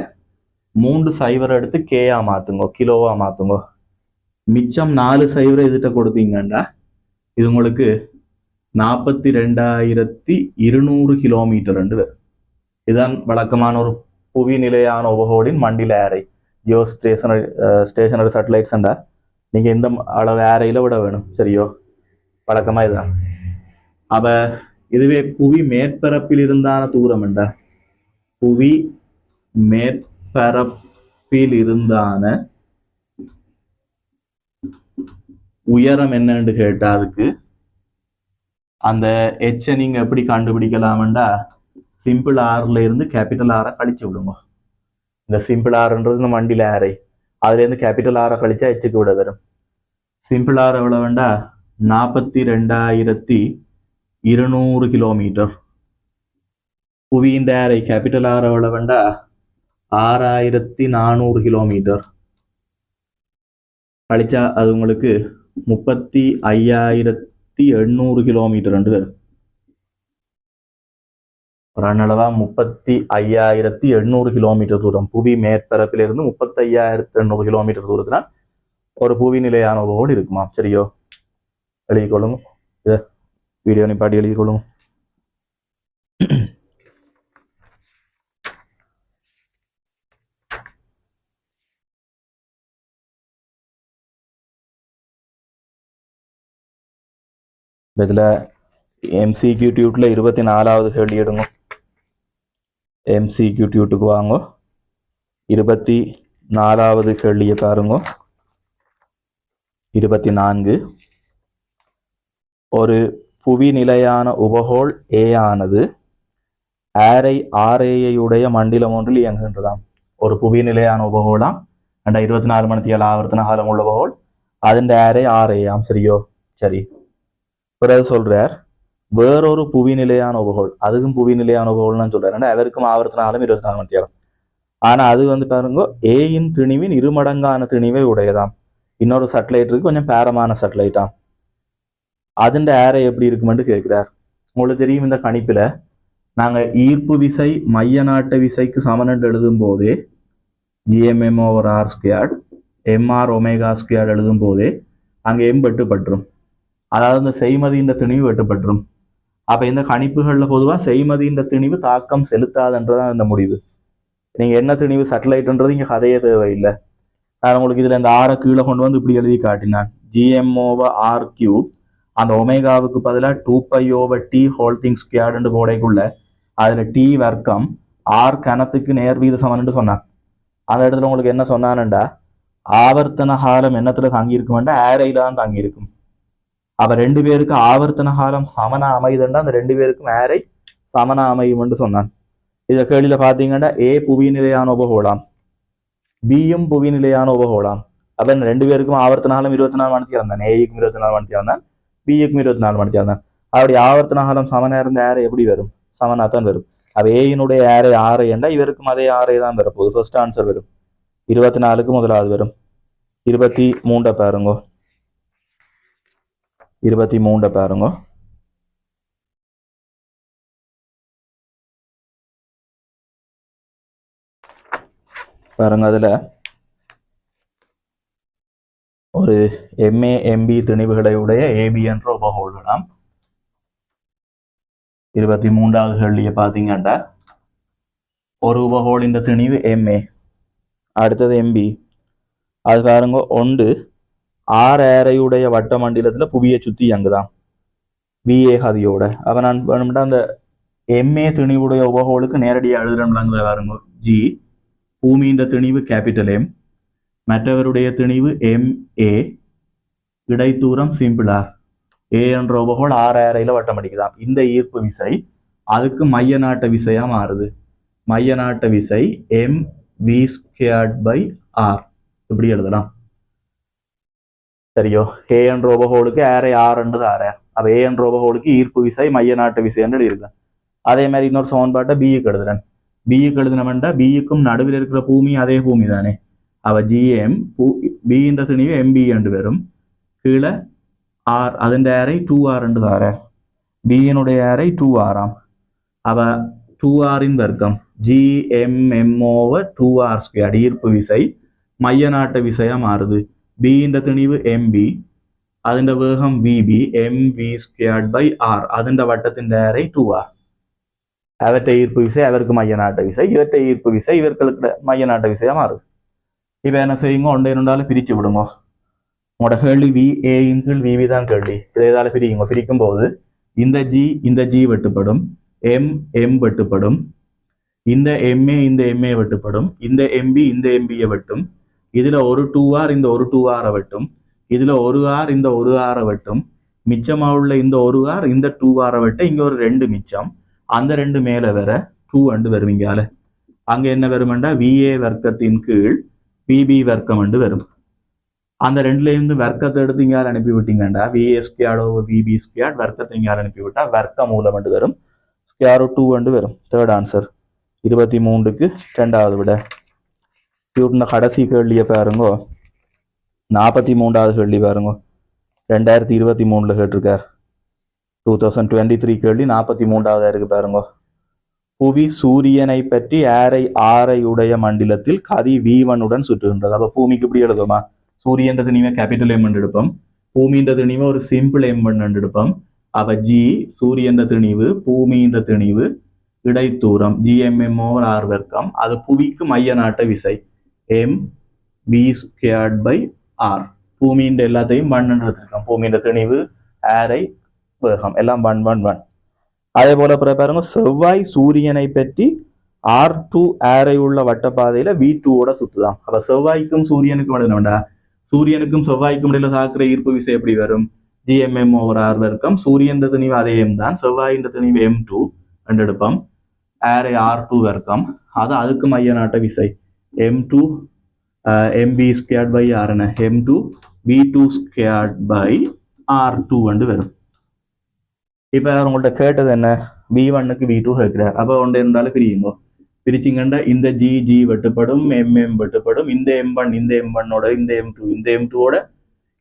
3 சைபரை எடுத்து கேயா மாற்றுங்கோ, கிலோவா மாற்றுங்கோ. மிச்சம் 4 சைபரை எதிர்ட்ட கொடுத்தீங்கன்னா இது உங்களுக்கு 42,200 கிலோமீட்டர் வரும். இதுதான் வழக்கமான ஒரு புவி நிலையான உபகோளின் மண்டில ஏரை. ஜியோ ஸ்டேஷனரி சேட்டலைட்ஸ் என்றா நீங்க இந்த அளவு ஏரையில விட வேணும். சரியோ? வழக்கமா இதுதான். அப்ப இதுவே புவி மேற்பரப்பில் இருந்தான தூரம் என்றா, புவி மேற்பரப்பில் இருந்தான உயரம் என்னன்னு கேட்டா அதுக்கு அந்த எச்சை நீங்க எப்படி கண்டுபிடிக்கலாம்டா, சிம்பிள் ஆர்ல இருந்து கேபிட்டல் ஆரை கழிச்சு விடுங்க. இந்த சிம்பிள் ஆர்ன்றது இந்த மண்டில ஆரை, அதுல இருந்து கேபிட்டல் ஆரை கழிச்சா எச்சுக்கு விட வரும். சிம்பிள் ஆர் எவ்வளவு வேண்டா 42,200 கிலோமீட்டர். புவியின் ஆரை கேபிட்டல் ஆர் எவ்வளவு வேண்டா 6,400 கிலோமீட்டர். கழிச்சா அது உங்களுக்கு 35,800 கிலோமீட்டர் வரும். ரன்னளவா 35,800 கிலோமீட்டர் தூரம். புவி மேற்பரப்பிலிருந்து 35,800 கிலோமீட்டர் தூரத்துல ஒரு புவி நிலையான உபகோள் இருக்குமா? சரியோ? எழுதிக்கொள்ளுங்க. வீடியோ நிப்பாட்டி எழுதிக்கொள்ளுங்க. இதில் எம்சிக்யூ டியூட்டில் 24வது கேள்வி எடுங்க. எம்சிக்யூ டியூட்டுக்கு வாங்க. 24வது கேள்வியை பாருங்க. 24. ஒரு புவி நிலையான உபகோள் ஏ ஆனது ஆரை ஆரையுடைய மண்டலம் ஒன்றில் இயங்குகின்றதாம். ஒரு புவி நிலையான உபகோளாம் 24 மணித்தியால ஆவர்த்தன காலம் உள்ள உபகோள், அதன் ஆரை ஆரையாம். சரியோ? சரி. பிறகு சொல்றார் வேறொரு புவி நிலையான உபகோள், அதுக்கும் புவி நிலையான உபகோள்னு சொல்றாரு. அவருக்கும் ஆவர்த்தன காலம் 24 மணித்தியாலம். ஆனா அது வந்து பாருங்க ஏயின் திணிவின் இருமடங்கான திணிவை உடையதாம். இன்னொரு சேட்டலைட் இருக்கு, கொஞ்சம் பேரமான சேட்டலைட்டாம். அதுண்ட ஆரை எப்படி இருக்குமென்று கேட்கிறார். உங்களுக்கு தெரியும், இந்த கணிப்புல நாங்க ஈர்ப்பு விசை மைய நாட்ட விசைக்கு சமன் எழுதும் போதே GMm over R squared MR omega squared எழுதும் போதே அங்க எம் வெட்டுப்பட்டுரும். அதாவது இந்த செய்மதியின் திணிவு வெட்டுப்பட்டுரும். அப்ப இந்த கணிப்புகள்ல பொதுவா செய்மதியின் திணிவு தாக்கம் செலுத்தாதுன்றதான் இந்த முடிவு. நீங்க என்ன திணிவு சேட்டலைட்ன்றது இங்க கதையே தேவையில்லை. நான் உங்களுக்கு இதுல இந்த ஆரை கீழே கொண்டு வந்து இப்படி எழுதி காட்டினான். ஜிஎம் ஓவர் ஆர் கியூப் அந்த ஒமேகாவுக்கு பதிலாக 2π/t ஹோல் திங் ஸ்கொயர்டு போடைக்குள்ள அதுல டி வர்க்கம் ஆர் கணத்துக்கு நேர்வீத சமன்ட்டு சொன்னான். அந்த இடத்துல உங்களுக்கு என்ன சொன்னான்டா, ஆவர்த்தன காலம் என்னத்துல தங்கி இருக்குமெண்டா ஆரையில தான் தங்கி இருக்கும். அப்ப 2 பேருக்கு ஆவர்த்தன காலம் சமனா அமைதுண்டா அந்த 2 பேருக்கும் ஆரை சமனா அமையும்னு சொன்னான். இத கேள்வியில பாத்தீங்கன்னா ஏ புவி நிலையான உபகோளாம், பியும் புவி நிலையான உபகோளாம். அப்ப 2 பேருக்கும் ஆவர்த்தன காலம் 24 மணித்தியாலம் தான். ஏக்கும் 24 மணித்தியாலம் தான், பிக்கும் 24 மணித்தியாலம் தான். அப்படி ஆவர்த்தன காலம் சமனா இருந்த ஆரை எப்படி வரும்? சமனா தான் வரும். அப்ப ஏயினுடைய ஆரை ஆரை என்றா இவருக்கும் அதே ஆரை தான் வரப்போகுது. ஃபர்ஸ்ட் ஆன்சர் வரும். 24க்கு முதலாவது வரும். 23 பாருங்க. 23 பாருங்க. பாருங்க அதுல ஒரு எம்ஏ எம்பி திணிவுகளை உடைய ஏபி என்ற உபகோள்களாம். 23வது கேள்வியை பார்த்தீங்கன்னா ஒரு உபகோளின் திணிவு எம்ஏ, அடுத்தது எம்பி. அது பாருங்க ஒன்று ஆர் ஆரையுடைய வட்ட மண்டலத்துல புவியை சுத்தி அங்குதான் பிஏ கதியோட. அப்ப நான் வேணும்னா அந்த எம்ஏ திணிவுடைய உபகோளுக்கு நேரடியாக எழுதுறோம்லாங்க. பாருங்க ஜி பூமியின் திணிவு கேபிட்டல் எம், மற்றவருடைய திணிவு MA, இடைத்தூரம் சிம்பிளா ஏ என்ற உபகோள் ஆர் ஆரையில வட்டம் அடிக்குதாம். இந்த ஈர்ப்பு விசை அதுக்கு மைய நாட்ட விசையா மாறுது. மைய நாட்ட விசை mv²/r இப்படி எழுதலாம். சரியோ? ஏ என்ற உபகோளுக்கு ஆரை ஆர் என்றது ஆர். அப்ப ஏ என்ற உபகோளுக்கு ஈர்ப்பு விசை மைய நாட்ட விசை என்று இருக்கு. அதே மாதிரி இன்னொரு சமன்பாட்டை பிக்கு எழுதுறேன். பிக்கு எழுதினோம்னா பிக்கும் நடுவில் இருக்கிற பூமி அதே பூமி தானே. அவ ஜிஎம் பின்ற திணிவு எம்பி என்று வரும். கீழே ஆர் അതിൻ്റെ ஆரை 2r என்று தார. பியினுடைய ஆரை 2r ஆம். அவ 2rன் வர்க்கம் gmm/2r². ஈர்ப்பு விசை மைய நாட்ட விசையா மாறுது. பின்ற திணிவு எம்பி, അതിൻ്റെ வேகம் vb, mv²/r. അതിൻ്റെ வட்டத்தின் ஆரை 2r. அவற்றை ஈர்ப்பு விசை அவருக்கு மைய நாட்ட விசை, இவற்றை ஈர்ப்பு விசை இவர்களுக்கு மைய நாட்ட விசையா மாறுது. இப்ப என்ன செய்யுங்க, ஒன்றை இரண்டாலும் பிரிச்சு விடுங்க. உங்களோட கேள்வி VA இன் கீழ் VB தான் கேள்வி. இதை ஏதால பிரிக்குங்க. பிரிக்கும் போது இந்த G வெட்டுப்படும், M வெட்டுப்படும், இந்த MA வெட்டுப்படும், இந்த MB இந்த MBயை வெட்டும். இதுல ஒரு 2R இந்த ஒரு 2R வெட்டும், இதுல ஒரு R இந்த ஒரு R வெட்டும், மிச்சமா உள்ள இந்த ஒரு R இந்த 2R வெட்ட இங்க ஒரு 2 மிச்சம். அந்த 2 மேல வர 2 அண்டு வருவீங்கால. அங்க என்ன வருமெண்டா VA வர்க்கத்தின் கீழ் VB வர்க்கம் அண்டு வரும். அந்த 2ல இருந்து வர்க்கத்தை எடுத்து இங்கால அனுப்பி விட்டீங்கண்டா VA²/VB² வர்க்கத்தை இங்கால அனுப்பி விட்டா வர்க்க மூலம் அண்டு வரும். √2 அண்டு வரும். Third answer. 23க்கு 2வது விட. இந்த கடைசி கேள்வியை பாருங்க. 43வது கேள்வி பாருங்க. 2023ல கேட்டிருக்கார். 2023 கேள்வி 43வது இருக்கு பாருங்க. புவி சூரியனை பற்றி ஆரை உடைய மண்டலத்தில் கதி V1 உடன் சுற்றுகின்றது. அப்ப பூமிக்கு இப்படி எழுதுமா? சூரியன் திணிவை கேபிட்டல் M எடுப்போம், பூமியின் திணிவை ஒரு சிம்பிள் M எடுப்போம். அப்ப G சூரியன் திணிவு, பூமியின் திணிவு, இடைத்தூரம் gmm/r வர்க்கம். அது புவிக்கு மைய நாட்ட விசை mv²/r. பூமியின் எல்லாத்தையும் மண் எடுத்திருக்கோம். பூமியின் திணிவு ஆரை வேகம் எல்லாம் 1 1 1. அதே போல பாருங்க செவ்வாய் சூரியனை பற்றி R2 ஆரை உள்ள வட்டப்பாதையில V2ஓட சுத்துதான். அப்ப செவ்வாய்க்கும் சூரியனுக்கும் இடையில சூரியனுக்கும் செவ்வாய்க்கும் இடையில தாக்குற ஈர்ப்பு விசை எப்படி வரும்? GMM/R வர்க்கம். சூரியன் திணிவு அதே M தான், செவ்வாயின் திணிவு M2 எடுப்போம். ஆரை R2 வர்க்கம். அதுக்கு மைய நாட்ட விசை M2 MV²/R என M2 V2²/R2 வரும். இப்ப உங்கள்ட்ட கேட்டது என்ன? V1க்கு V2 கேட்கிறார். அப்ப ஒன்று இருந்தாலும் பிரியுங்க. பிரிச்சிங்கண்டா இந்த G வெட்டுப்படும், MM வெட்டுப்படும், இந்த M1 இந்த M1ஓட இந்த M2 இந்த M2ஓட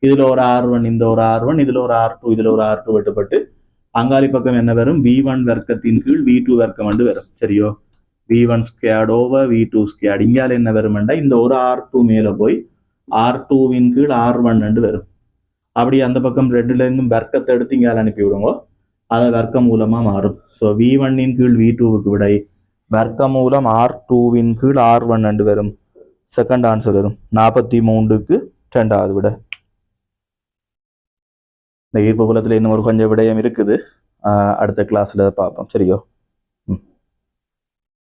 இதுல ஒரு R1 இந்த ஒரு R1 இதுல ஒரு R2 இதுல ஒரு R2 வெட்டுப்பட்டு அங்காளி பக்கம் என்ன வரும்? V1 வர்க்கத்தின் கீழ் V2 வர்க்கம் வரும். சரியோ? V1²/V2². இங்கால என்ன வரும்டா இந்த ஒரு R2 மேல போய் R2வின் கீழ் R1 வரும். அப்படி அந்த பக்கம் ரெண்டுல இருந்தும் வர்க்கத்தை எடுத்து இங்கால அனுப்பி விடுங்க. அதை வர்க்க மூலமா மாறும். ஸோ V1இன் கீழ் V2க்கு விடை வர்க்க மூலம் R2வின் கீழ் R1 வரும். செகண்ட் ஆன்சர் வரும். 43க்கு 2வது விட. இந்த ஈர்ப்பு புலத்துல இன்னும் ஒரு கொஞ்சம் விடயம் இருக்குது. அடுத்த கிளாஸ்ல பார்ப்போம். சரியோ?